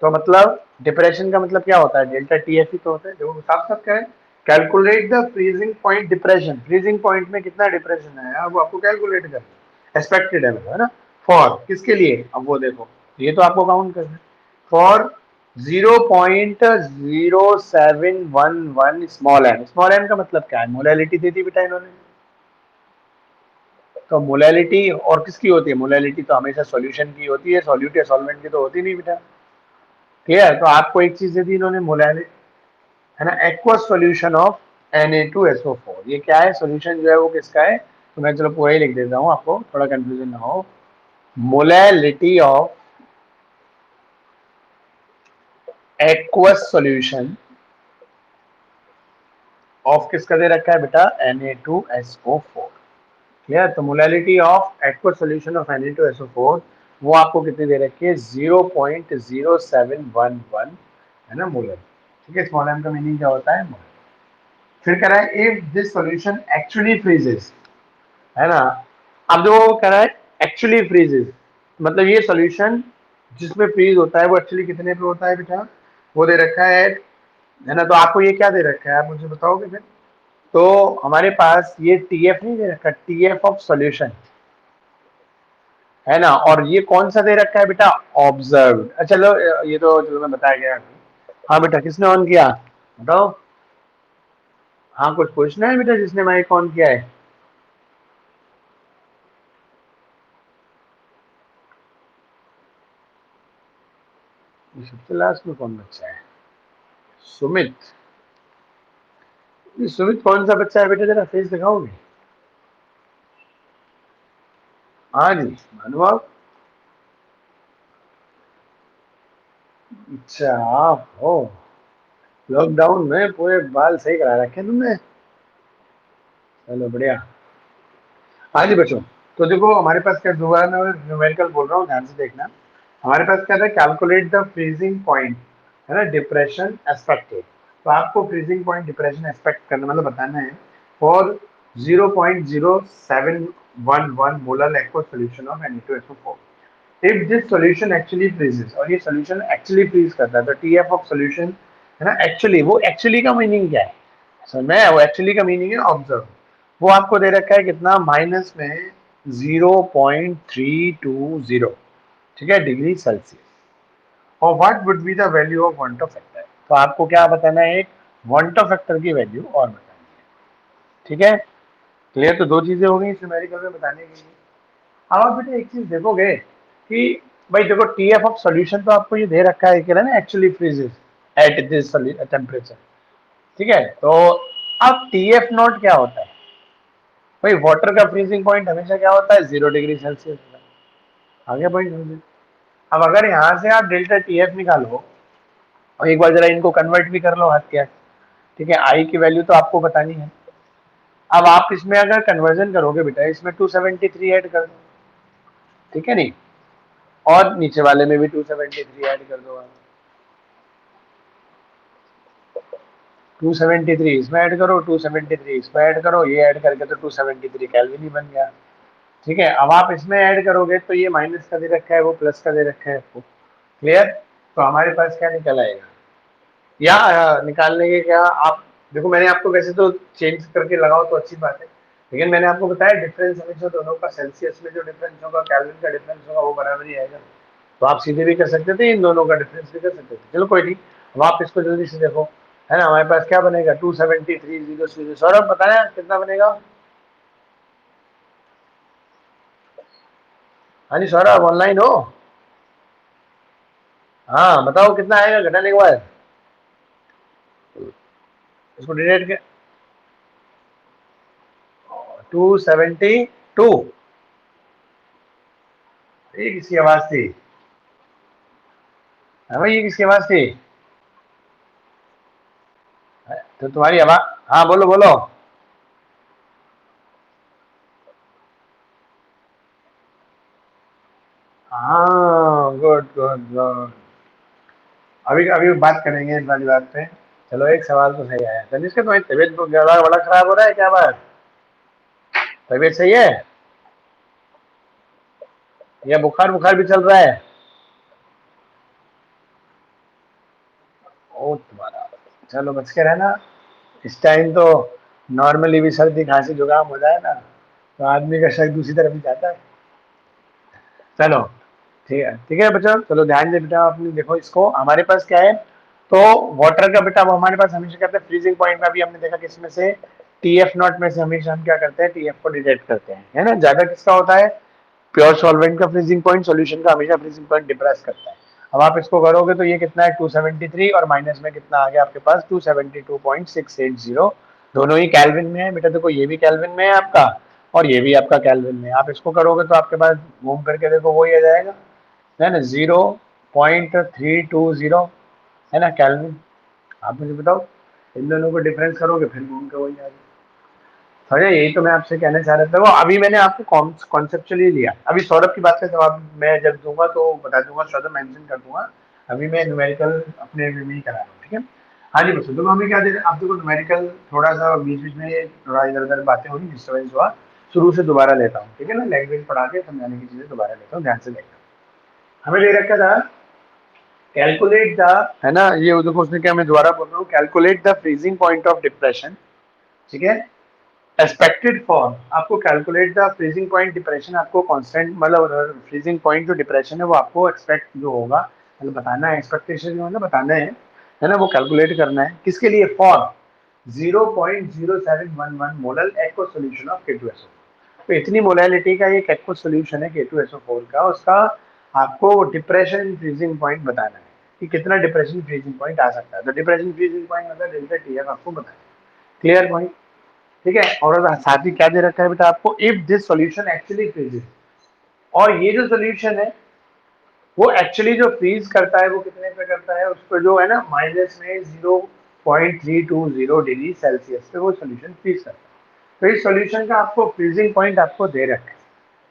तो मतलब डिप्रेशन का मतलब क्या होता है, डेल्टा टी एफ ही तो होता है, जो साफ साफ क्या है, calculate the freezing point depression, freezing point में कितना डिप्रेशन आया वो आपको कैलकुलेट करना है, एक्सपेक्टेड है ना, फॉर किसके लिए, अब वो देखो ये तो आपको काउंट करना है, for 0.0711 small M, small M का मतलब क्या है, मोलैलिटी दे दी बेटा इन्होंने, तो मोलैलिटी और किसकी होती है, मोलैलिटी तो हमेशा सॉल्यूशन की होती है, सॉल्यूट या सॉल्वेंट की तो होती नहीं बेटा, क्लियर। तो आपको एक चीज दे दी इन्होंने, मोलैलिटी है ना, एक्वस सॉल्यूशन ऑफ Na2SO4, ये क्या है, सॉल्यूशन जो है वो किसका है, तो मैं चलो पूरा ही लिख देता हूँ आपको थोड़ा कंफ्यूजन ना हो, molality of aqueous solution of किसका दे रखा है बेटा, Na2SO4, क्लियर। तो molality of aqueous solution of Na2SO4 वो आपको कितनी दे रखी है, 0.0711 है ना मोलर, ठीक है। स्मॉल एम का मीनिंग क्या होता है, मोलर। फिर कह रहा है if this solution actually freezes, है ना, अब जो कह रहा है एक्चुअली फ्रीजेस, मतलब ये सॉल्यूशन जिसमें फ्रीज होता है वो एक्चुअली कितने पे होता है बेटा, वो दे रखा है ना। तो आपको ये क्या दे रखा है आप मुझे बताओगे फिर, तो हमारे पास ये टीएफ नहीं दे रखा, टीएफ ऑफ सॉल्यूशन, है ना, और ये कौन सा दे रखा है बेटा, ऑब्जर्व, चलो ये तो चलो मैं बताया गया। हाँ बेटा किसने ऑन किया, बताओ, हाँ कुछ पूछना है बेटा जिसने माइक ऑन किया है, ये सबसे लास्ट में कौन बच्चा है, सुमित, ये सुमित कौन सा बच्चा है बेटा, जरा फेस दिखाओगे, हाँ जी मानो आप, अच्छा आप हो, लॉकडाउन में पूरे बाल सही करा रखे हैं तुमने, चलो बढ़िया। हाँ जी बच्चों, तो देखो हमारे पास क्या, दोबारा मैं न्यूमेरिकल बोल रहा हूँ ध्यान से देखना, हमारे पास क्या था, कैलकुलेट द फ्रीजिंग पॉइंट, है ना, डिप्रेशन एक्सपेक्टेड, तो आपको फ्रीजिंग पॉइंट डिप्रेशन एक्सपेक्ट करना मतलब बताना है for 0.0711 molar aqueous solution of Na2SO4, if this solution actually freezes, और ये सॉल्यूशन एक्चुअली फ्रीज करता है, तो टी एफ ऑफ सॉल्यूशन है ना, एक्चुअली, वो एक्चुअली का मीनिंग क्या है, समझ में, वो एक्चुअली का मीनिंग है ऑब्जर्व। वो आपको दे रखा है कितना, माइनस में 0.320, ठीक है, डिग्री सेल्सियस। और what would be the value of want factor, तो आपको क्या बताना है, एक वॉन्ट फैक्टर की वैल्यू और बतानी है, ठीक है, क्लियर। तो दो चीजें हो गई न्यूमेरिकल में बताने के लिए। अब आप बेटा एक चीज देखोगे कि भाई देखो, टी एफ ऑफ सोल्यूशन तो आपको ये दे रखा है कि ना actually freezes at this temperature, ठीक है। तो अब टी एफ नॉट क्या होता है, भाई वाटर का फ्रीजिंग पॉइंट हमेशा क्या होता है, 0 डिग्री सेल्सियस होता है। आगे पॉइंट समझे। अब अगर यहाँ से आप डेल्टा टी एफ निकालो और एक बार जरा इनको कन्वर्ट भी कर लो हाथ के, ठीक है, आई की वैल्यू तो आपको बतानी है। अब आप इसमें अगर कन्वर्जन करोगे बेटा, इसमें 273 ऐड कर दो, ठीक है नहीं, और नीचे वाले में भी 273 ऐड कर दो आप, 273 इसमें ऐड करो, 273 इसमें ऐड करो, ये ऐड करके तो 273 केल्विन ही बन गया, ठीक है। अब आप इसमें ऐड करोगे तो ये माइनस का दे रखा है, वो प्लस का दे रखा है आपको, क्लियर। तो हमारे पास क्या निकल आएगा, या निकालने के क्या, आप देखो मैंने आपको वैसे तो चेंज करके लगाओ तो अच्छी बात है, लेकिन मैंने आपको बताया डिफरेंस हमेशा दोनों का, सेल्सियस में जो डिफरेंस होगा, केल्विन का डिफरेंस होगा, वो बराबर ही आएगा। तो आप सीधे भी कर सकते थे, इन दोनों का डिफरेंस भी कर सकते थे, चलो कोई नहीं। अब आप इसको जल्दी से देखो, है ना, हमारे पास क्या बनेगा, 273 सौरभ बताया कितना बनेगा, हाँ जी सौरभ ऑनलाइन हो, हाँ बताओ कितना आएगा घटाने के बाद, इसको डिवाइड के 272, ये किसकी आवाज थी, हाँ भाई ये किसकी आवाज थी, तो तुम्हारी आवाज, हाँ बोलो बोलो, हाँ गुड गुड गुड, अभी अभी बात करेंगे इस वाली बात पे। चलो एक सवाल तो सही आया, तनिष्क तुम्हारी तबीयत बड़ा बड़ा खराब हो रहा है क्या बात, तबीयत सही है या बुखार बुखार भी चल रहा है, ओ तुम्हारा, चलो बच के रहना, इस टाइम तो नॉर्मली भी सर्दी खांसी जुकाम हो जाए ना, तो आदमी का शक दूसरी तरफ ही जाता है। चलो ठीक है बच्चों, चलो ध्यान से बेटा अपनी देखो इसको, हमारे पास क्या है, तो वाटर का बेटा वो हमारे पास हमेशा कहते हैं फ्रीजिंग पॉइंट में, भी हमने देखा किसमें से, टी एफ नॉट में से हमेशा हम क्या करते हैं, टी एफ को डिटेक्ट करते हैं, है ना, ज्यादा किसका होता है, प्योर सॉल्वेंट का फ्रीजिंग पॉइंट, सॉल्यूशन का हमेशा फ्रीजिंग पॉइंट डिप्रेस करता है। अब आप इसको करोगे तो ये कितना है, 273, और माइनस में कितना आ गया आपके पास, 272.680, दोनों ही कैल्विन में है बेटा, देखो ये भी कैल्विन में है आपका, और ये भी आपका कैल्विन में है। आप इसको करोगे तो आपके पास घूम करके देखो वही आ जाएगा, है ना, 0.320, है ना कैल्विन। आप मुझे बताओ, इन दोनों को डिफरेंस करोगे फिर घूम के वही आ जाएगा। अरे यही तो मैं आपसे कहना चाह रहा था, वो अभी मैंने आपको कॉन्सेप्चुअली लिया, अभी सौरभ की बात का जवाब मैं जब दूंगा तो बता दूंगा, सौरभ मेंशन कर दूंगा, अभी मैं न्यूमेरिकल अपने में ही करा रहा हूँ, ठीक है। हाँ जी बस, तो हमें क्या दे रहे हैं, आप देखो न्यूमेरिकल थोड़ा सा बीच बीच में थोड़ा इधर उधर बातें हो रही, डिस्टर्बेंस हुआ, शुरू से दोबारा लेता हूँ, ठीक है ना, लैंग्वेज पढ़ा के समझाने की चीजें दोबारा लेता हूँ, ध्यान से देखता हूँ। हमें दे रखा था कैलकुलेट द, है ना, ये देखो उसने क्या, मैं दोबारा बोल रहा हूँ, calculate the freezing point of depression, ठीक है, एक्सपेक्टेड फॉर, आपको calculate the freezing point depression, आपको कांस्टेंट मतलब फ्रीजिंग पॉइंट जो डिप्रेशन है वो आपको एक्सपेक्ट जो होगा, मतलब बताना है, एक्सपेक्टेशन जो है ना बताना है ना, वो कैलकुलेट करना है, किसके लिए, for 0.0711 molal aq solution of K2SO4। तो इतनी मोलैलिटी का एक एक्व सोल्यूशन है K2SO4 का, उसका आपको डिप्रेशन फ्रीजिंग पॉइंट बताना है कि कितना डिप्रेशन फ्रीजिंग पॉइंट आ सकता है, तो डिप्रेशन फ्रीजिंग पॉइंट मतलब डेल्टा टीएफ आपको बताना है, क्लियर पॉइंट, ठीक है। और साथ ही क्या दे रखा है बेटा आपको, if this solution actually freezes, और ये जो सॉल्यूशन है वो एक्चुअली जो फ्रीज करता है वो कितने पे करता है, उसको जो है ना माइनस में 0.320 डिग्री सेल्सियस पे वो सॉल्यूशन फ्रीज करता है। तो इस सॉल्यूशन का आपको फ्रीजिंग पॉइंट आपको दे रखा है,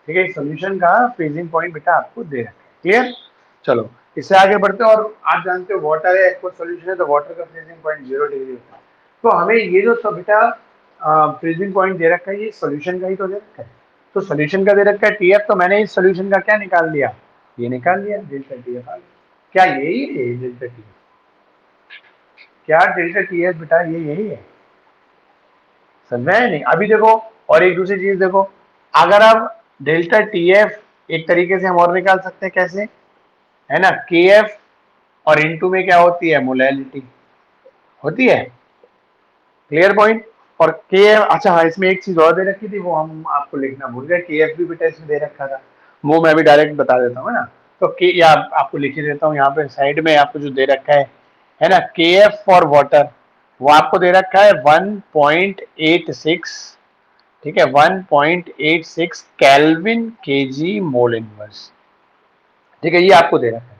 ठीक है, इस सॉल्यूशन का फ्रीजिंग पॉइंट बेटा आपको दे रखा है, क्लियर। चलो इससे आगे बढ़ते हैं, और आप जानते हो वाटर है एक्व सॉल्यूशन है, तो वाटर का फ्रीजिंग पॉइंट 0 डिग्री होता है। तो हमें ये जो सब बेटा फ्रीजिंग पॉइंट दे रखा है, ये सॉल्यूशन का ही तो दे रखा है, तो सॉल्यूशन का दे रखा है टीएफ, तो मैंने इस सॉल्यूशन का क्या निकाल दिया, ये निकाल लिया डेल्टा टी एफ आ गया। क्या यही है डेल्टा टी एफ? क्या डेल्टा टी एफ बेटा ये यही है? समझ में नहीं? अभी देखो और एक दूसरी चीज देखो, अगर आप डेल्टा टी एफ एक तरीके से हम और निकाल सकते हैं, कैसे? है ना, के एफ और इनटू में क्या होती है, मोलैलिटी होती है। Clear point. और के एफ, अच्छा हाँ, इसमें एक चीज और दे रखी थी, वो हम आपको लिखना भूल गए, के एफ भी बेटा इसमें दे रखा था, वो मैं भी डायरेक्ट बता देता हूँ ना। तो के, या आपको लिख ही देता हूँ यहाँ पे साइड में, आपको जो दे रखा है ना, के एफ फॉर वाटर, वो आपको दे रखा है 1.86, ठीक है, 1.86 केल्विन केजी मोल इनवर्स, ठीक है, ये आपको दे रखा है।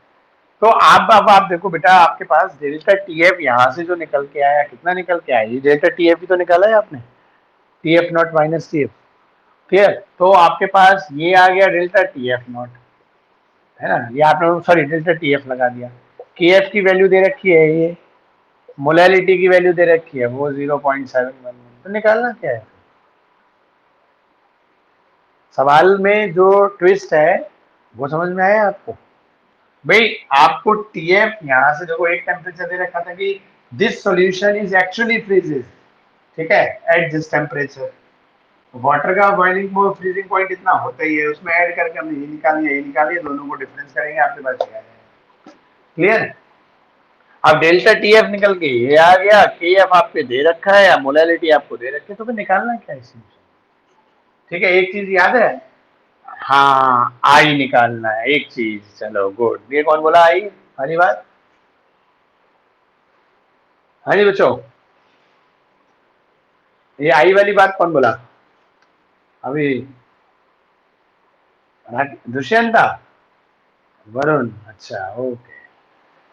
तो अब आप देखो बेटा, आपके पास डेल्टा टी एफ यहाँ से जो निकल के आया, कितना निकल के आया, ये डेल्टा टी एफ ही तो निकाला है आपने, T F not minus T F. Clear? तो आपके पास ये आ गया डेल्टा टी एफ नॉट, है ना, ये आपने सॉरी डेल्टा टी एफ लगा दिया। के एफ की वैल्यू दे रखी है ये, मोलैलिटी की वैल्यू दे रखी है वो 0.711, तो निकालना क्या है? सवाल में जो ट्विस्ट है वो समझ में आया आपको? भाई आपको टीएफ यहाँ से देखो, एक टेम्परेचर दे रखा था कि this solution is actually freezes, ठीक है, एट दिस टेम्परेचर। वाटर का बॉइलिंग पॉइंट फ्रीजिंग पॉइंट इतना होता ही है, उसमें ऐड करके हमने ये निकाल लिया, ये निकाल लिया, दोनों को डिफरेंस करेंगे, आपके पास ये आ जाएगा। क्लियर? अब डेल्टा टीएफ निकल के ये आ गया, के एफ आपके दे रखा है या मोलैलिटी आपको दे रखी है, तो फिर निकालना क्या है इसमें? ठीक है, एक चीज याद है, हाँ आई निकालना है एक चीज, चलो गुड। ये कौन बोला आई वाली बात? हाँ जी बच्चों, ये आई वाली बात कौन बोला अभी? दुष्यंत था, वरुण, अच्छा ओके,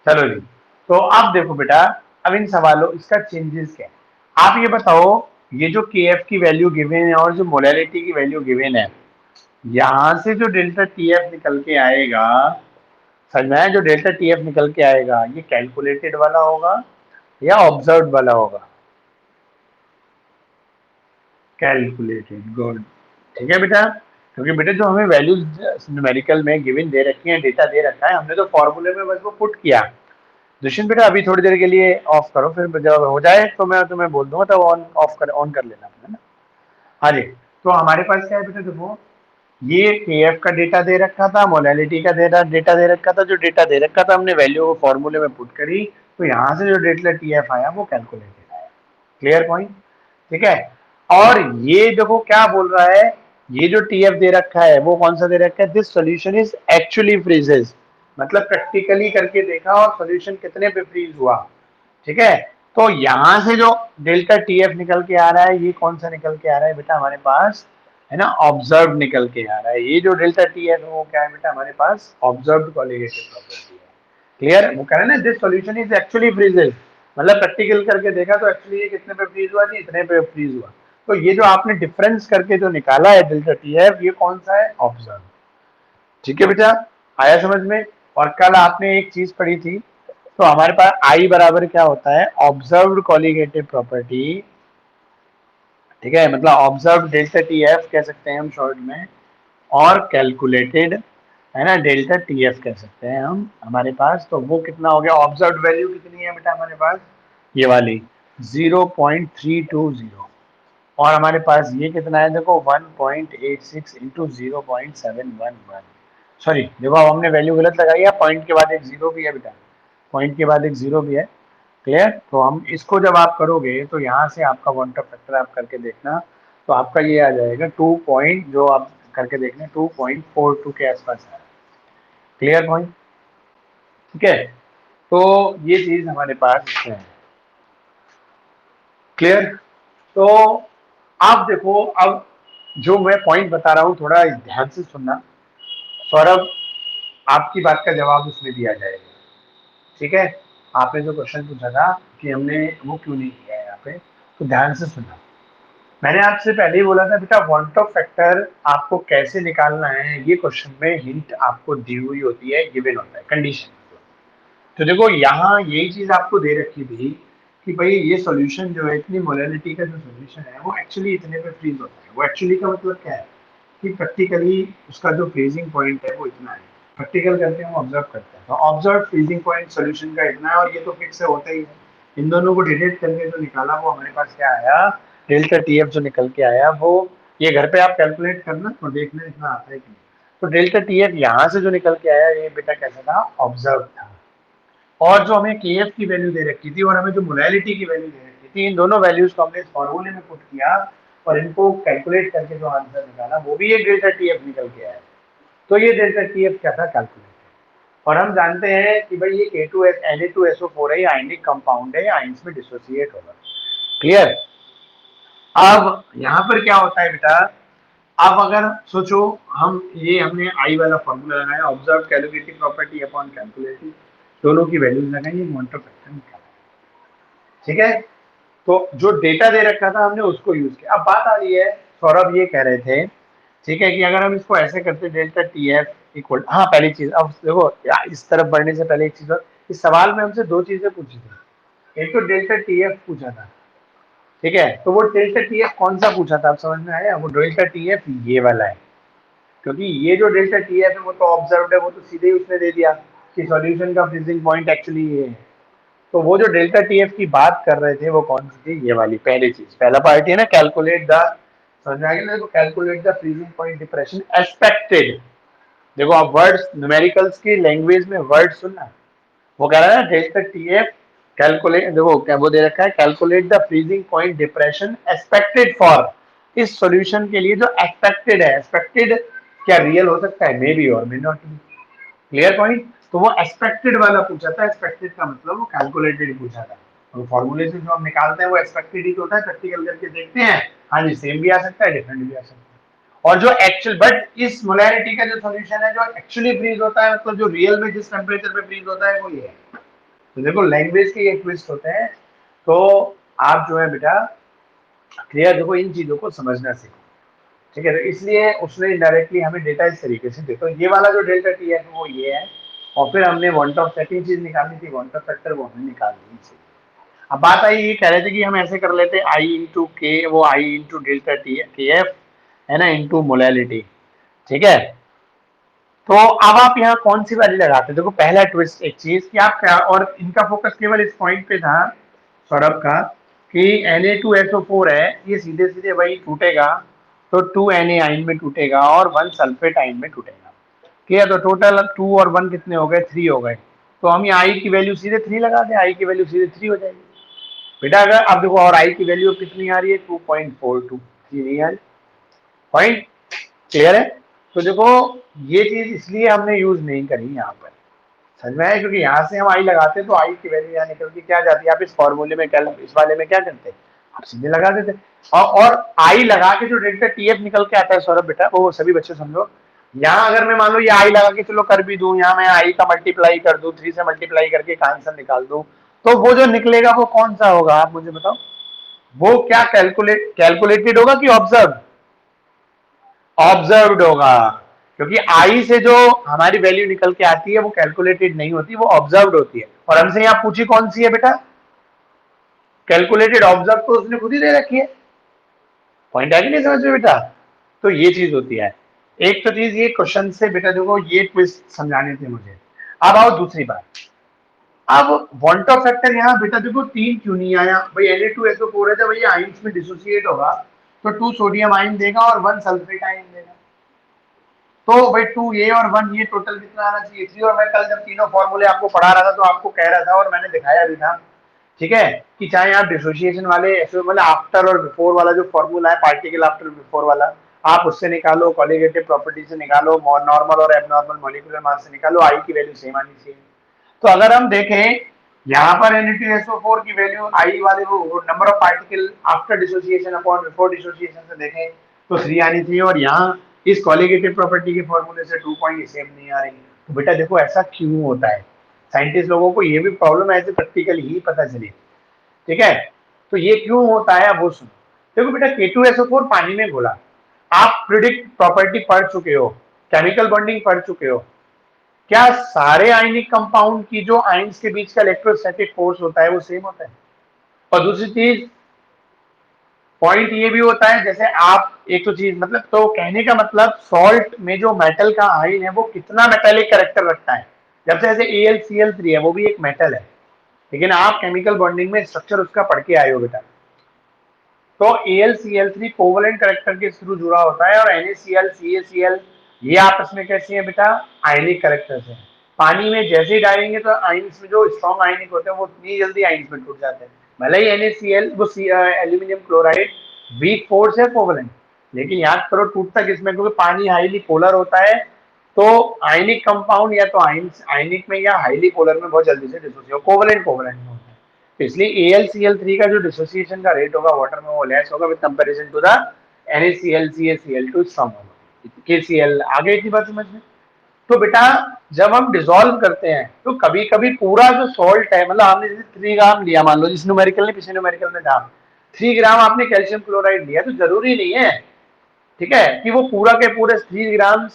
चलो जी। तो अब देखो बेटा, अब इन सवालों इसका चेंजेस क्या है, आप ये बताओ, ये जो के एफ की वैल्यू गिवन है और जो मोलैलिटी की वैल्यू गिवन है, यहां से जो डेल्टा टी एफ निकल के आएगा, समझ में आया, जो डेल्टा टी एफ निकल के आएगा, ये कैलकुलेटेड वाला होगा या ऑब्जर्व वाला होगा? Calculated, good. ठीक है बेटा, क्योंकि बेटा जो हमें वैल्यूज न्यूमेरिकल में गिवन दे रखी है, डेटा दे रखा है, हमने तो फॉर्मूले में बस वो पुट किया। दुष्यंत बेटा अभी थोड़ी देर के लिए ऑफ करो, फिर जब हो जाए तो मैं तुम्हें बोल दूंगा, तब ऑन कर लेना, है ना। हाँ जी। तो हमारे पास क्या है बेटा, देखो, ये के एफ का डेटा दे रखा था, मोलैलिटी का डेटा दे रखा था, जो डेटा दे रखा था हमने वैल्यू को फॉर्मूले में पुट करी, तो यहाँ से जो डेल्टा टी एफ आया वो कैलकुलेटेड आया। Clear point? ठीक है। और ये देखो क्या बोल रहा है, ये जो टीएफ दे रखा है वो कौन सा दे रखा है, this solution is actually freezes, मतलब प्रैक्टिकली करके देखा और सॉल्यूशन कितने पे फ्रीज हुआ। ठीक है। तो यहां से जो डेल्टा टीएफ निकल के आ रहा है, ये कौन सा निकल के आ रहा है बेटा हमारे पास, है ना, ऑब्जर्व निकल के आ रहा है। ये जो डेल्टा टीएफ है वो क्या है बेटा हमारे पास, ऑब्जर्व कॉलिगेटिव प्रॉपर्टी है। क्लियर? वो कह रहे हैं ना, this solution is actually freezes, मतलब प्रैक्टिकल करके देखा तो एक्चुअली ये कितने पे फ्रीज हुआ जी, इतने पे फ्रीज हुआ। तो ये जो आपने डिफरेंस करके जो निकाला है डेल्टा टीएफ, ये कौन सा है, ऑब्जर्व। ठीक है बेटा, आया समझ में? और कल आपने एक चीज पढ़ी थी, तो हमारे पास आई बराबर क्या होता है, ऑब्जर्व्ड कॉलिगेटिव प्रॉपर्टी। ठीक है, मतलब ऑब्जर्व डेल्टा टी एफ कह सकते हैं हम शॉर्ट में, और कैलकुलेटेड, है ना, डेल्टा टी एफ कह सकते हैं हम हमारे पास। तो वो कितना हो गया, ऑब्जर्व वैल्यू कितनी है बेटा हमारे पास, ये वाली 0.320, और हमारे पास ये कितना है देखो, 1.86 इंटू 0.711। सॉरी देखो, अब हमने वैल्यू गलत लगाई है, पॉइंट के बाद एक जीरो भी है बेटा, पॉइंट के बाद एक जीरो भी है। क्लियर? तो हम इसको जब आप करोगे तो यहाँ से आपका पॉइंट ऑफ फैक्टर आप करके देखना, तो आपका ये आ जाएगा 2 पॉइंट, जो आप करके देखना 2.42 के आसपास है। Clear point? ठीक है, तो ये चीज हमारे पास है। क्लियर? तो आप देखो, अब जो मैं पॉइंट बता रहा हूँ थोड़ा ध्यान से सुनना, सौरभ, आपकी बात का जवाब उसमें दिया जाएगा। ठीक है, आपने जो क्वेश्चन पूछा था कि हमने वो क्यों नहीं किया है यहाँ पे, तो ध्यान से सुनना। मैंने आपसे पहले ही बोला था बेटा, वांट ऑफ फैक्टर आपको कैसे निकालना है, ये क्वेश्चन में हिंट आपको दी हुई होती है, गिवन होता है कंडीशन। तो देखो यहाँ यही चीज आपको दे रखी थी कि भाई ये सॉल्यूशन जो है, इतनी मोलैलिटी का जो सॉल्यूशन है वो एक्चुअली इतने पे फ्रीज होता है। वो एक्चुअली का मतलब क्या है कि प्रैक्टिकली उसका जो फ्रीजिंग पॉइंट है वो इतना है। प्रैक्टिकल करके हम ऑब्जर्व करते हैं। तो ऑब्जर्व फ्रीजिंग पॉइंट सोल्यूशन का इतना है, और ये तो फिक्स से होता ही है। इन दोनों को डिवाइड करके जो निकाला वो हमारे पास क्या आया, डेल्टा टीएफ जो निकल के आया वो, ये घर पे आप कैलकुलेट करना तो देखना इतना आता है कि नहीं। तो डेल्टा टीएफ यहाँ से जो निकल के आया ये बेटा कैसा था, ऑब्जर्व था। और जो हमें के एफ की वैल्यू दे रखी थी और हमें जो मोलैलिटी की वैल्यू दे रखी थी, इन दोनों वैल्यूज को हमने इस फॉर्मूले में पुट किया और इनको कैलकुलेट करके जो आंसर निकाला वो भी एक डेल्टा टीएफ निकल के आया। तो ये डेल्टा टीएफ क्या था, कैलकुलेट। और हम जानते हैं कि भाई ये K2S Na2SO4 है, ये आयनिक कंपाउंड है, आयंस में डिसोसिएट होगा। क्लियर। अब यहाँ पर क्या होता है बेटा, अब अगर सोचो हम ये हमने आई वाला फॉर्मूला लगाया, observe calculative property upon calculative, दोनों की वैल्यूज लगाई, मॉनिटर फैक्टर निकाला। ठीक है, तो जो डेटा दे रखा था हमने उसको यूज किया। अब बात आ रही है, सौरभ ये कह रहे थे, ठीक है, कि अगर हम इसको ऐसे करते डेल्टा टी एफ इक्वल, हाँ पहली चीज, अब देखो इस तरफ बढ़ने से पहले एक चीज और, इस सवाल में हमसे दो चीजें पूछी थी। एक तो डेल्टा टी एफ पूछा था, ठीक है, तो वो डेल्टा टी एफ कौन सा पूछा था, आप समझ में आया, वो डेल्टा टी एफ ये वाला है। क्योंकि ये जो डेल्टा टी एफ है वो तो ऑब्जर्व्ड है, वो तो सीधे ही उसने दे दिया कि सॉल्यूशन का फ्रीजिंग पॉइंट एक्चुअली ये है। तो वो जो डेल्टा टी एफ की बात कर रहे थे वो कौन सी थी, ये वाली पहली चीज, पहला पार्ट है ना, कैलकुलेट द, समझ में आ गया ना, देखो calculate the freezing point depression expected. देखो आप वर्ड्स न्यूमेरिकल्स की लैंग्वेज में वर्ड सुनना, वो कह रहा है डेल्टा टी एफ कैलकुलेट, देखो क्या वो दे रखा है, calculate the freezing point depression expected for, इस सॉल्यूशन के लिए जो एक्सपेक्टेड है, एक्सपेक्टेड क्या रियल हो सकता है, मे बी और may not be. Clear point. तो वो एक्सपेक्टेड वाला पूछा था, एक्सपेक्टेड का मतलब वो कैलकुलेटेड पूछा था। तो फॉर्मूले से जो हम निकालते हैं वो एक्सपेक्टेड ही तो होता है, प्रैक्टिकल करके देखते हैं, हाँ जी सेम भी आ सकता है, डिफरेंट भी आ सकता है। और जो एक्चुअल, बट इस मोलैरिटी का जो सॉल्यूशन है जो एक्चुअली फ्रीज होता है, मतलब जो रियल में जिस टेम्परेचर पे फ्रीज होता है वो ये है। तो देखो लैंग्वेज के ये ट्विस्ट होते हैं। तो आप जो है बेटा क्लियर, देखो इन चीजों को समझना सीखो। ठीक है, तो इसलिए उसने डायरेक्टली हमें डेटा इस तरीके से, देखो ये वाला जो डेल्टा टी है वो ये है, और फिर हमने वन ऑफ सेकंड चीज निकालनी थी, वन ऑफ फैक्टर, वो हमने निकाल दी थी। अब बात आई, ये कह रहे थे कि हम ऐसे कर लेते आई इंटू के, वो आई इंटू डेल्टा टी एफ है ना, इंटू मोलैलिटी। ठीक है, तो अब आप यहाँ कौन सी वैल्यू लगाते, देखो पहला ट्विस्ट एक चीज कि आप क्या, और इनका फोकस केवल इस पॉइंट पे था सौरभ का, कि Na2SO4 है, ये सीधे सीधे वही टूटेगा तो 2Na आइन में टूटेगा और 1 सल्फेट आइन में टूटेगा। ठीक है, तो टोटल 2 और 1 कितने हो गए, 3 हो गए। तो हम ये आई की वैल्यू सीधे 3 लगा दें, आई की वैल्यू सीधे 3 हो जाएगी बेटा। अगर अब देखो, और आई की वैल्यू कितनी आ रही है, 2.42, 3 नहीं आ रही। पॉइंट क्लियर है। तो देखो ये चीज इसलिए हमने यूज नहीं करी यहाँ पर, समझ में आया, क्योंकि यहाँ से हम आई लगाते तो आई की वैल्यू यहाँ निकल के क्या जाती है, आप इस फॉर्मूले में क्या, इस वाले में क्या करते, आप सीधे लगा देते। और आई लगा के जो डेल्टा टीएफ निकल के आता है सौरभ बेटा, वो सभी बच्चे समझो, यहाँ अगर मैं मान लो ये आई लगा के चलो कर भी दूं, यहाँ मैं आई का मल्टीप्लाई कर दूं, 3 से मल्टीप्लाई करके एक आंसर निकाल दूं, तो वो जो निकलेगा वो कौन सा होगा, आप मुझे बताओ। वो क्या कैलकुलेटेड होगा कि ऑब्जर्व, ऑब्जर्व्ड होगा। क्योंकि आई से जो हमारी वैल्यू निकल के आती है वो कैलकुलेटेड नहीं होती, वो ऑब्जर्व्ड होती है। और हमसे यहाँ पूछी कौन सी है बेटा, कैलकुलेटेड, ऑब्जर्व तो उसने खुद ही दे रखी है। पॉइंट है कि नहीं समझ में बेटा। तो ये चीज होती है। एक तो चीज ये क्वेश्चन से बेटा देखो ये ट्विस्ट समझाने थे मुझे। अब आओ दूसरी बात, अब वांट ऑफ फैक्टर यहाँ बेटा देखो 3 क्यों नहीं आया भाई, Na2SO4 है, जब ये आइंस में डिसोसिएट होगा तो 2 सोडियम आइन देगा और 1 सल्फेट आइन देगा। तो भाई 2 ये और 1 ये टोटल कितना आना चाहिए, 3। और मैं कल जब तीनों फॉर्मूले आपको पढ़ा रहा था तो आपको कह रहा था और मैंने दिखाया भी था, ठीक है, कि चाहे आप डिसोसिएशन वाले मतलब आफ्टर और बिफोर वाला जो फॉर्मूला है, पार्टिकल आफ्टर बिफोर वाला, आप उससे निकालो, कॉलिगेटिव प्रॉपर्टी से निकालो, नॉर्मल और एबनॉर्मल मॉलिक्यूलर मास से निकालो, आई की वैल्यू सेम आनी चाहिए। तो अगर हम देखें यहाँ पर Na2SO4 की वैल्यू आई वाले वो number of particle after dissociation upon before dissociation से देखें तो 3 आनी चाहिए, और यहाँ इस कॉलिगेटिव प्रॉपर्टी के फॉर्मूले से 2 पॉइंट सेम नहीं आ रही। तो बेटा देखो ऐसा क्यों होता है, साइंटिस्ट लोगों को ये भी प्रॉब्लम ऐसे प्रैक्टिकल ही पता चली। ठीक है, तो ये क्यों होता है अब वो सुनो। देखो बेटा K2SO4 पानी में घुला, आप प्रिडिक्ट प्रॉपर्टी पढ़ चुके हो, केमिकल बॉन्डिंग पढ़ चुके हो, क्या सारे आयनिक कंपाउंड की जो आयंस के बीच का इलेक्ट्रोस्टैटिक फोर्स होता है वो सेम होता है। और दूसरी चीज पॉइंट ये भी होता है, जैसे आप एक तो चीज मतलब, तो कहने का मतलब सॉल्ट में जो मेटल का आयन है वो कितना मेटेलिक कैरेक्टर रखता है। जब से ऐसे AlCl3 है, वो भी एक मेटल है, लेकिन आप केमिकल बॉन्डिंग में स्ट्रक्चर उसका पढ़ के आए हो बेटा। तो AlCl3 कोवलेंट कैरेक्टर के थ्रू जुड़ा होता है, और NaCl CaCl ये आपस में कैसे है बेटा, आयनिक कैरेक्टर से। पानी में जैसे ही डालेंगे तो आयन्स में जो स्ट्रॉन्ग आयनिक होते हैं वो उतनी जल्दी आयन्स में टूट जाते हैं। भले ही NaCl वो एल्यूमिनियम क्लोराइड वीक फोर्स है कोवलेंट, लेकिन याद करो टूटता किसमें, क्योंकि पानी हाईली पोलर होता है। तो आयनिक कंपाउंड या तो आयनिक में या हाईली पोलर में बहुत जल्दी से डिसोसिएट, कोवलेंट कोवलेंट में होता है। तो इसलिए AlCl3 का जो डिसोसिएशन का रेट होगा वाटर में वो लेस होगा with comparison to the NaCl CaCl2 strong होगा। KCl आगे इतनी बात समझ में। तो बेटा जब हम डिसॉल्व करते हैं तो कभी कभी पूरा जो सॉल्ट है, मतलब आपने जैसे 3 ग्राम लिया, मान लो जिस न्यूमेरिकल ने पिछले न्यूमेरिकल में था 3 ग्राम आपने कैल्शियम क्लोराइड लिया, तो जरूरी नहीं है, ठीक है, कि वो पूरा के पूरे 3 ग्राम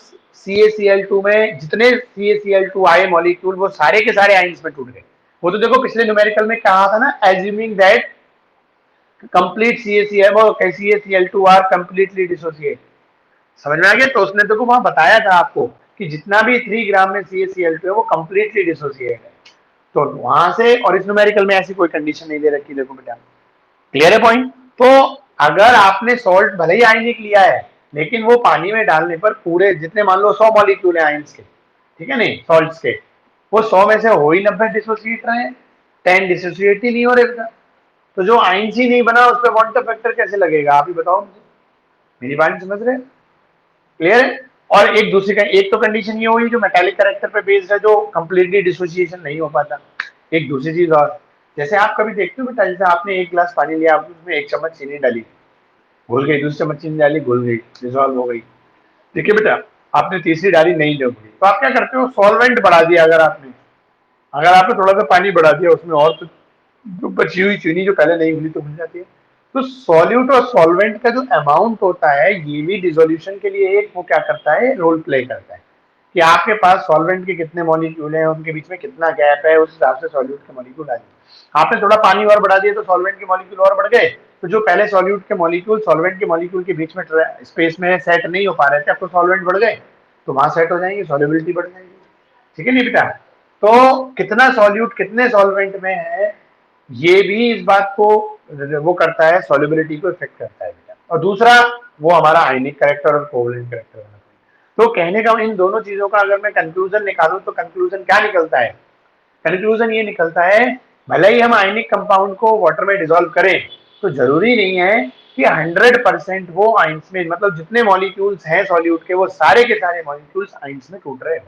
CaCl2 में जितने CaCl2 आए मॉलिक्यूल वो सारे के सारे आयंस में टूट गए। वो तो देखो पिछले न्यूमेरिकल में कहा था ना, assuming that complete CaCl2 are completely dissociate. समझ में आ गया? तो उसने तो वहां बताया था आपको कि जितना भी 3 ग्राम में CaCl2 है वो कंप्लीटली डिसोसिएट है। तो वहां से, और इस न्यूमेरिकल में ऐसी कोई कंडीशन नहीं दे रखी, देखो बेटा, क्लियर है पॉइंट? तो अगर आपने सॉल्ट भले ही आयनिक लिया है, लेकिन वो पानी में डालने पर पूरे जितने मान लो 100 मॉलिक्यूल है आयंस के, ठीक है नहीं, सॉल्ट्स के, वो 100 में से हो ही 90 डिसोसिएट रहे हैं, 10 डिसोसिएट ही नहीं हो रहे। तो जो आयंस ही नहीं बना उस पर क्वांटम फैक्टर कैसे लगेगा, आप ही बताओ मुझे, मेरी बात समझ रहे? क्लियर है? और एक दूसरी का, एक तो कंडीशन ये हुई जो मेटालिक कैरेक्टर पे बेस्ड है, जो कंप्लीटली डिसोसिएशन नहीं हो पाता। एक दूसरी चीज और, जैसे आप कभी देखते हो बेटा, जैसे आपने 1 गिलास पानी लिया, आपने उसमें 1 चम्मच चीनी डाली, घुल गई, दूसरी चम्मच चीनी डाली, घुल गई, डिजॉल्व हो गई। देखिए बेटा, आपने तीसरी डाली, नहीं जम गई, तो आप क्या करते हो, सॉल्वेंट बढ़ा दिया। अगर आपने थोड़ा सा पानी बढ़ा दिया उसमें, और तो जो बची हुई चीनी जो पहले नहीं घुली तो घुल जाती है। तो सॉल्यूट और सॉल्वेंट का जो अमाउंट होता है ये भी डिसोल्यूशन के लिए एक वो क्या करता है, रोल प्ले करता है, कि आपके पास सॉल्वेंट के कितने मॉलिक्यूल हैं, उनके बीच में कितना गैप है, उस हिसाब से सॉल्यूट के मॉलिक्यूल आ जाए। आपने थोड़ा पानी और बढ़ा दिया तो सॉल्वेंट के मॉलिक्यूल और बढ़ गए, तो जो पहले सॉल्यूट के मॉलिक्यूल सॉल्वेंट के मॉलिक्यूल के बीच में स्पेस में सेट नहीं हो पा रहे थे, अब तो सॉल्वेंट बढ़ गए तो वहां सेट हो जाएंगे, सॉल्युबिलिटी बढ़ जाएगी। ठीक है नहीं बेटा? तो कितना सॉल्यूट कितने सॉल्वेंट में है, ये भी इस बात को वो करता है, सॉल्युबिलिटी को इफेक्ट करता है बेटा। और दूसरा वो हमारा आयनिक कैरेक्टर और कोवलेंट कैरेक्टर होना चाहिए। तो कहने का इन दोनों चीजों का अगर मैं कंक्लूजन निकालूं तो कंक्लूजन क्या निकलता है? कंक्लूजन ये निकलता है, भले ही हम आयनिक कंपाउंड को वाटर में डिसॉल्व करें तो जरूरी नहीं है कि 100% वो आइंस में, मतलब जितने मॉलिक्यूल्स हैं सॉल्यूट के वो सारे के सारे मॉलिक्यूल्स आइंस में टूट रहे हो,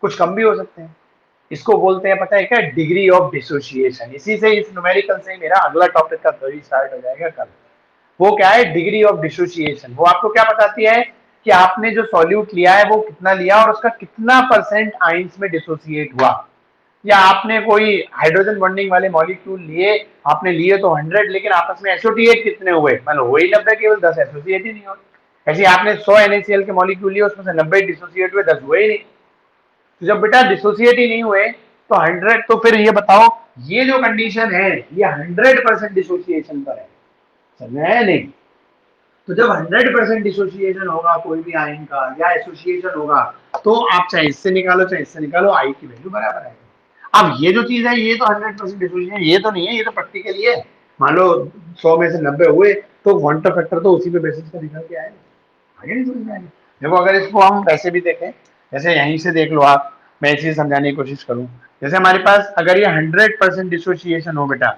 कुछ कम भी हो सकते हैं। इसको बोलते हैं, पता है क्या, डिग्री ऑफ डिसोसिएशन। इसी से, इस न्यूमेरिकल से मेरा अगला टॉपिक का थ्योरी स्टार्ट हो जाएगा कल। वो क्या है, डिग्री ऑफ डिसोसिएशन। वो आपको क्या बताती है कि आपने जो सॉल्यूट लिया है वो कितना लिया और उसका कितना परसेंट आइंस में डिसोसिएट हुआ। या आपने कोई हाइड्रोजन बॉन्डिंग वाले मॉलिक्यूल लिए, आपने लिए तो 100, लेकिन आपस में एसोसिएट कितने हुए, मतलब हो ही 90, केवल 10 एसोसिएट ही नहीं हो। ऐसे आपने 100 NaCl के मॉलिक्यूल लिए, उसमें से 90 डिसोसिएट हुए, 10 हुए ही नहीं। तो जब बेटा डिसोसिएट ही नहीं हुए तो 100, तो फिर ये बताओ, ये जो कंडीशन है ये 100% डिसोसिएशन पर है, समझ है नहीं? तो जब 100% डिसोसिएशन होगा कोई भी आयन का या एसोसिएशन होगा, तो आप चाहे इससे निकालो चाहे इससे निकालो, आई की वैल्यू बराबर आएगी। अब ये जो चीज है ये तो 100% डिसोसिएशन ये तो नहीं है, ये तो प्रैक्टिकली है। मान लो 100 में से 90 हुए तो क्वांटम फैक्टर तो उसी पे बेसिस पर निकल के आएगा, आगे नहीं समझ में आएगी। देखो अगर इसको हम वैसे भी देखें, जैसे यहीं से देख लो आप, मैं इसी समझाने की कोशिश करूं, जैसे हमारे पास अगर ये 100% डिसोसिएशन हो बेटा,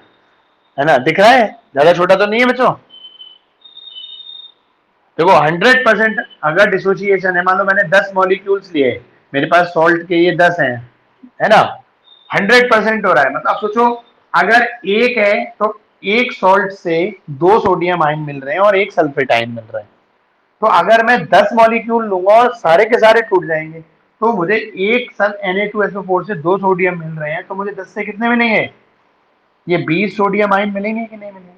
है ना, दिख रहा है, ज्यादा छोटा तो नहीं है बच्चों? देखो 100% अगर डिसोसिएशन है, मान लो मैंने 10 मॉलिक्यूल्स लिए, मेरे पास सॉल्ट के ये 10 हैं, है ना, 100% हो रहा है, मतलब सोचो अगर एक है तो एक सॉल्ट से 2 सोडियम आयन मिल रहे हैं और एक सल्फेट आयन मिल रहा है। तो अगर मैं 10 मॉलिक्यूल लूंगा और सारे के सारे टूट जाएंगे, तो मुझे एक सन Na2SO4 से 2 सोडियम मिल रहे हैं, तो मुझे 10 से कितने मिलेंगे, ये 20 सोडियम आयन मिलेंगे कि नहीं मिलेंगे?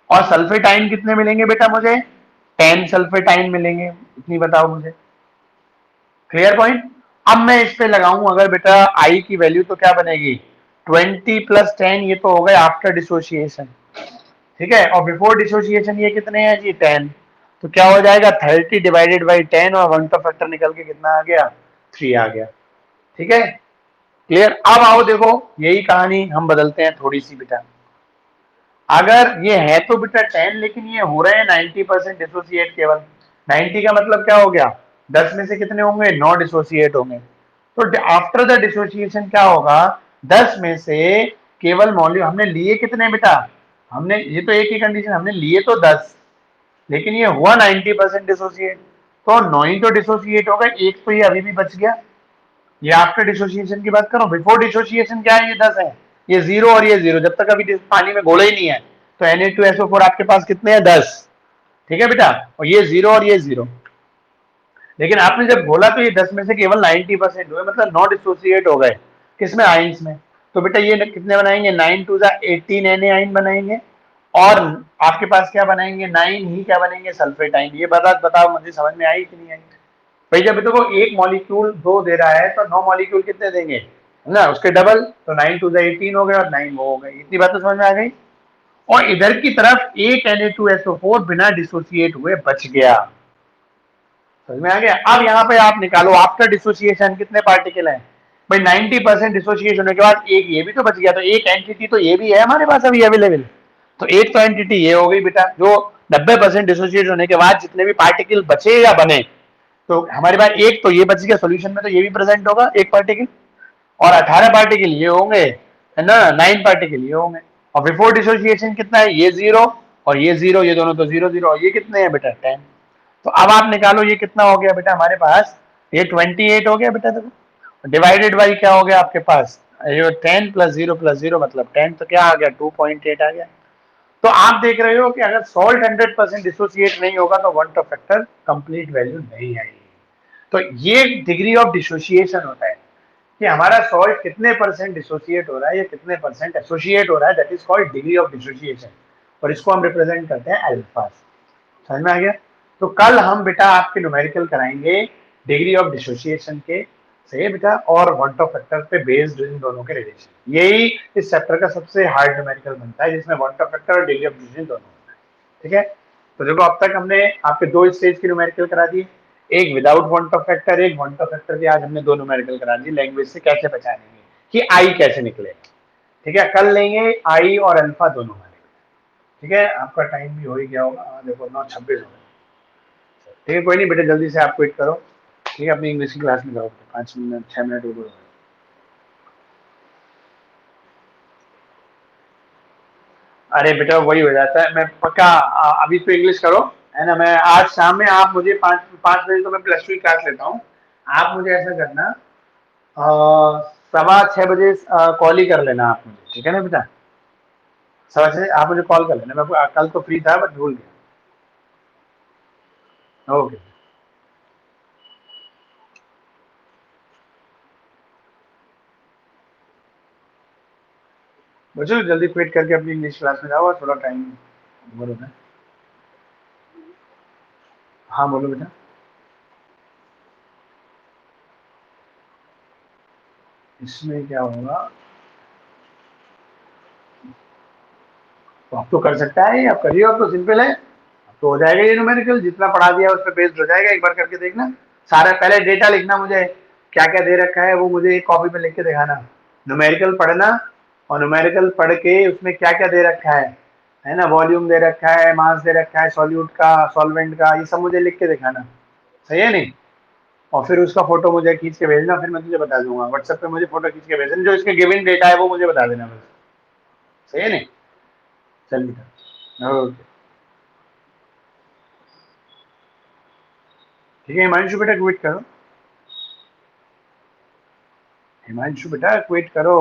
और सल्फेट आयन कितने मिलेंगे बेटा मुझे, 10 सल्फेट आयन मिलेंगे, इतनी बताओ मुझे। Clear point? अब मैं इस पे लगाऊं अगर बेटा आई की वैल्यू, तो क्या बनेगी, 20 + 10, ये तो हो गए आफ्टर डिसोसिएशन, ठीक है, और बिफोर डिसोसिएशन ये कितने हैं जी 10, तो क्या हो जाएगा 30 डिवाइडेड बाई 10 और वन का फैक्टर निकल के कितना आ गया 3 आ गया। ठीक है, क्लियर। अब आओ देखो यही कहानी हम बदलते हैं थोड़ी सी बेटा, अगर ये है तो बेटा 10 लेकिन ये हो रहे हैं 90% डिसोसिएट केवल, 90 का मतलब क्या हो गया 10 में से कितने होंगे 9 डिसोसिएट होंगे, तो आफ्टर द डिसोसिएशन क्या होगा 10 में से केवल मॉलिक्यूल हमने लिए कितने बेटा, हमने ये तो एक ही कंडीशन हमने लिए तो 10 लेकिन ये हुआ 90% डिसोसिएट, तो 9 ही तो डिसोसिएट होगा, एक तो ये अभी भी बच गया। ये आफ्टर डिसोसिएशन की बात करो, बिफोर डिसोसिएशन क्या है ये 10 है, ये 0 और ये 0 जब तक अभी पानी में घोला ही नहीं है, तो Na2SO4 आपके पास कितने हैं 10। ठीक है बेटा, और ये 0 और ये 0, लेकिन आपने जब घोला तो ये 10 में से केवल 90% हुए, मतलब 9 डिसोसिएट हो गए किसमें आइंस में, तो बेटा ये कितने बनाएंगे 9 टू 18 Na आइन बनाएंगे, और आपके पास क्या बनाएंगे 9 ही क्या बनेंगे सल्फेट आइन। ये बात बताओ मुझे समझ में आई कि नहीं आई भाई, जब देखो एक मॉलिक्यूल 2 दे रहा है तो 9 मॉलिक्यूल कितने देंगे ना उसके डबल, तो 9 टू 18 हो गए और 9 वो हो गए, इतनी बात तो समझ में आ गई। और इधर की तरफ एक Na2SO4 बिना डिसोसिएट हुए बच गया, समझ में आ गया। अब यहाँ पे आप निकालो आफ्टर डिसोसिएशन कितने पार्टिकल हैं भाई, 90% डिसोसिएशन होने के बाद एक ये भी तो बच गया, तो एक एंटिटी तो ये भी है हमारे पास अभी अवेलेबल, तो एक तो एंटिटी ये हो गई बेटा, जो 90% डिसोसिएट होने के बाद जितने भी पार्टिकल बचे या बने, तो हमारे पास एक तो ये बच गया सोल्यूशन में, तो ये भी प्रेजेंट होगा एक पार्टिकल, और 18 पार्टिकल ये होंगे है ना, 9 पार्टिकल ये होंगे, और बिफोर डिसोसिएशन कितना है ये 0 और ये 0, ये दोनों तो 0 0, और ये कितने हैं बेटा 10। तो अब आप निकालो ये कितना हो गया बेटा हमारे पास, ये 28 हो गया बेटा, देखो डिवाइडेड बाई क्या हो गया आपके पास, ये 10 प्लस जीरो मतलब 10, तो क्या आ गया 2.8 आ गया। तो आप देख रहे हो कि अगर सॉल्ट 100% डिसोसिएट नहीं होगा तो one top factor complete value नहीं आएगी। तो ये डिग्री ऑफ डिसोसिएशन होता है कि हमारा सॉल्ट कितने परसेंट डिसोसिएट हो रहा है या कितने परसेंट एसोसिएट हो रहा है, that is called degree of dissociation, और इसको हम रिप्रेजेंट करते हैं अल्फा। समझ में आ गया। तो कल हम बेटा आपके न्यूमेरिकल कराएंगे डिग्री ऑफ डिसोसिएशन के से बेटा, और वन ऑफ फैक्टर पे बेस्ड इन दोनों के रिलेशन, यही इस चैप्टर का सबसे हार्ड न्यूमेरिकल बनता है जिसमें वन ऑफ फैक्टर और डिग्री ऑफ डिसोसिएशन दोनों होता है। ठीक है, तो देखो अब तक हमने आपके दो स्टेज की न्यूमेरिकल करा दी, एक विदाउट वन ऑफ फैक्टर, एक वन ऑफ फैक्टर के, आज हमने दो न्यूमेरिकल करा दी लैंग्वेज से कैसे पहचानेंगे कि आई कैसे निकलेगा। ठीक है, कल लेंगे आई और अल्फा दोनों वाले। ठीक है, आपका टाइम भी हो ही गया होगा, देखो 9:26 हो गए। ठीक है, कोई नहीं बेटा, जल्दी से आप क्विट करो। ठीक है, अपनी इंग्लिश की क्लास में जाओ, 5 मिनट 6 मिनट ऊपर। अरे बेटा वही हो जाता है, मैं पक्का अभी तो इंग्लिश करो है ना, मैं आज शाम में आप मुझे 5 5 बजे तो मैं +2 की क्लास लेता हूँ, आप मुझे ऐसा करना 6:15 बजे कॉल ही कर लेना आप मुझे, ठीक है ना बेटा, 6:15 आप मुझे कॉल कर लेना, मैं कल तो फ्री था बट भूल गया। ओके बच्चों, जल्दी क्विट करके अपनी इंग्लिश क्लास में जाओ, थोड़ा टाइम ओवर होता है। हाँ बोलो बेटा। इसमें क्या होगा, तो आप तो कर सकता है, आप करिए, आप तो सिंपल है, अब तो हो जाएगा ये न्यूमेरिकल, जितना पढ़ा दिया उस पर बेस्ड हो जाएगा, एक बार करके देखना। सारा पहले डेटा लिखना, मुझे क्या क्या दे रखा है वो मुझे एक कॉपी में लिख के दिखाना, न्यूमेरिकल पढ़ना, और न्यूमेरिकल पढ़ के उसमें क्या क्या दे रखा है ना, वॉल्यूम दे रखा है, मास दे रखा है, सॉल्यूट का, सॉल्वेंट का, ये सब मुझे लिख के दिखाना, सही है नहीं, और फिर उसका फोटो मुझे खींच के भेजना, फिर मैं तुझे बता दूंगा व्हाट्सएप पे, मुझे फोटो खींच के भेजना, जो इसके गिवन डेटा है वो मुझे बता देना बस, सही है नहीं। चल बेटा, ओके। ठीक है हिमांशु बेटा, क्विट करो, हिमांशु बेटा क्विट करो।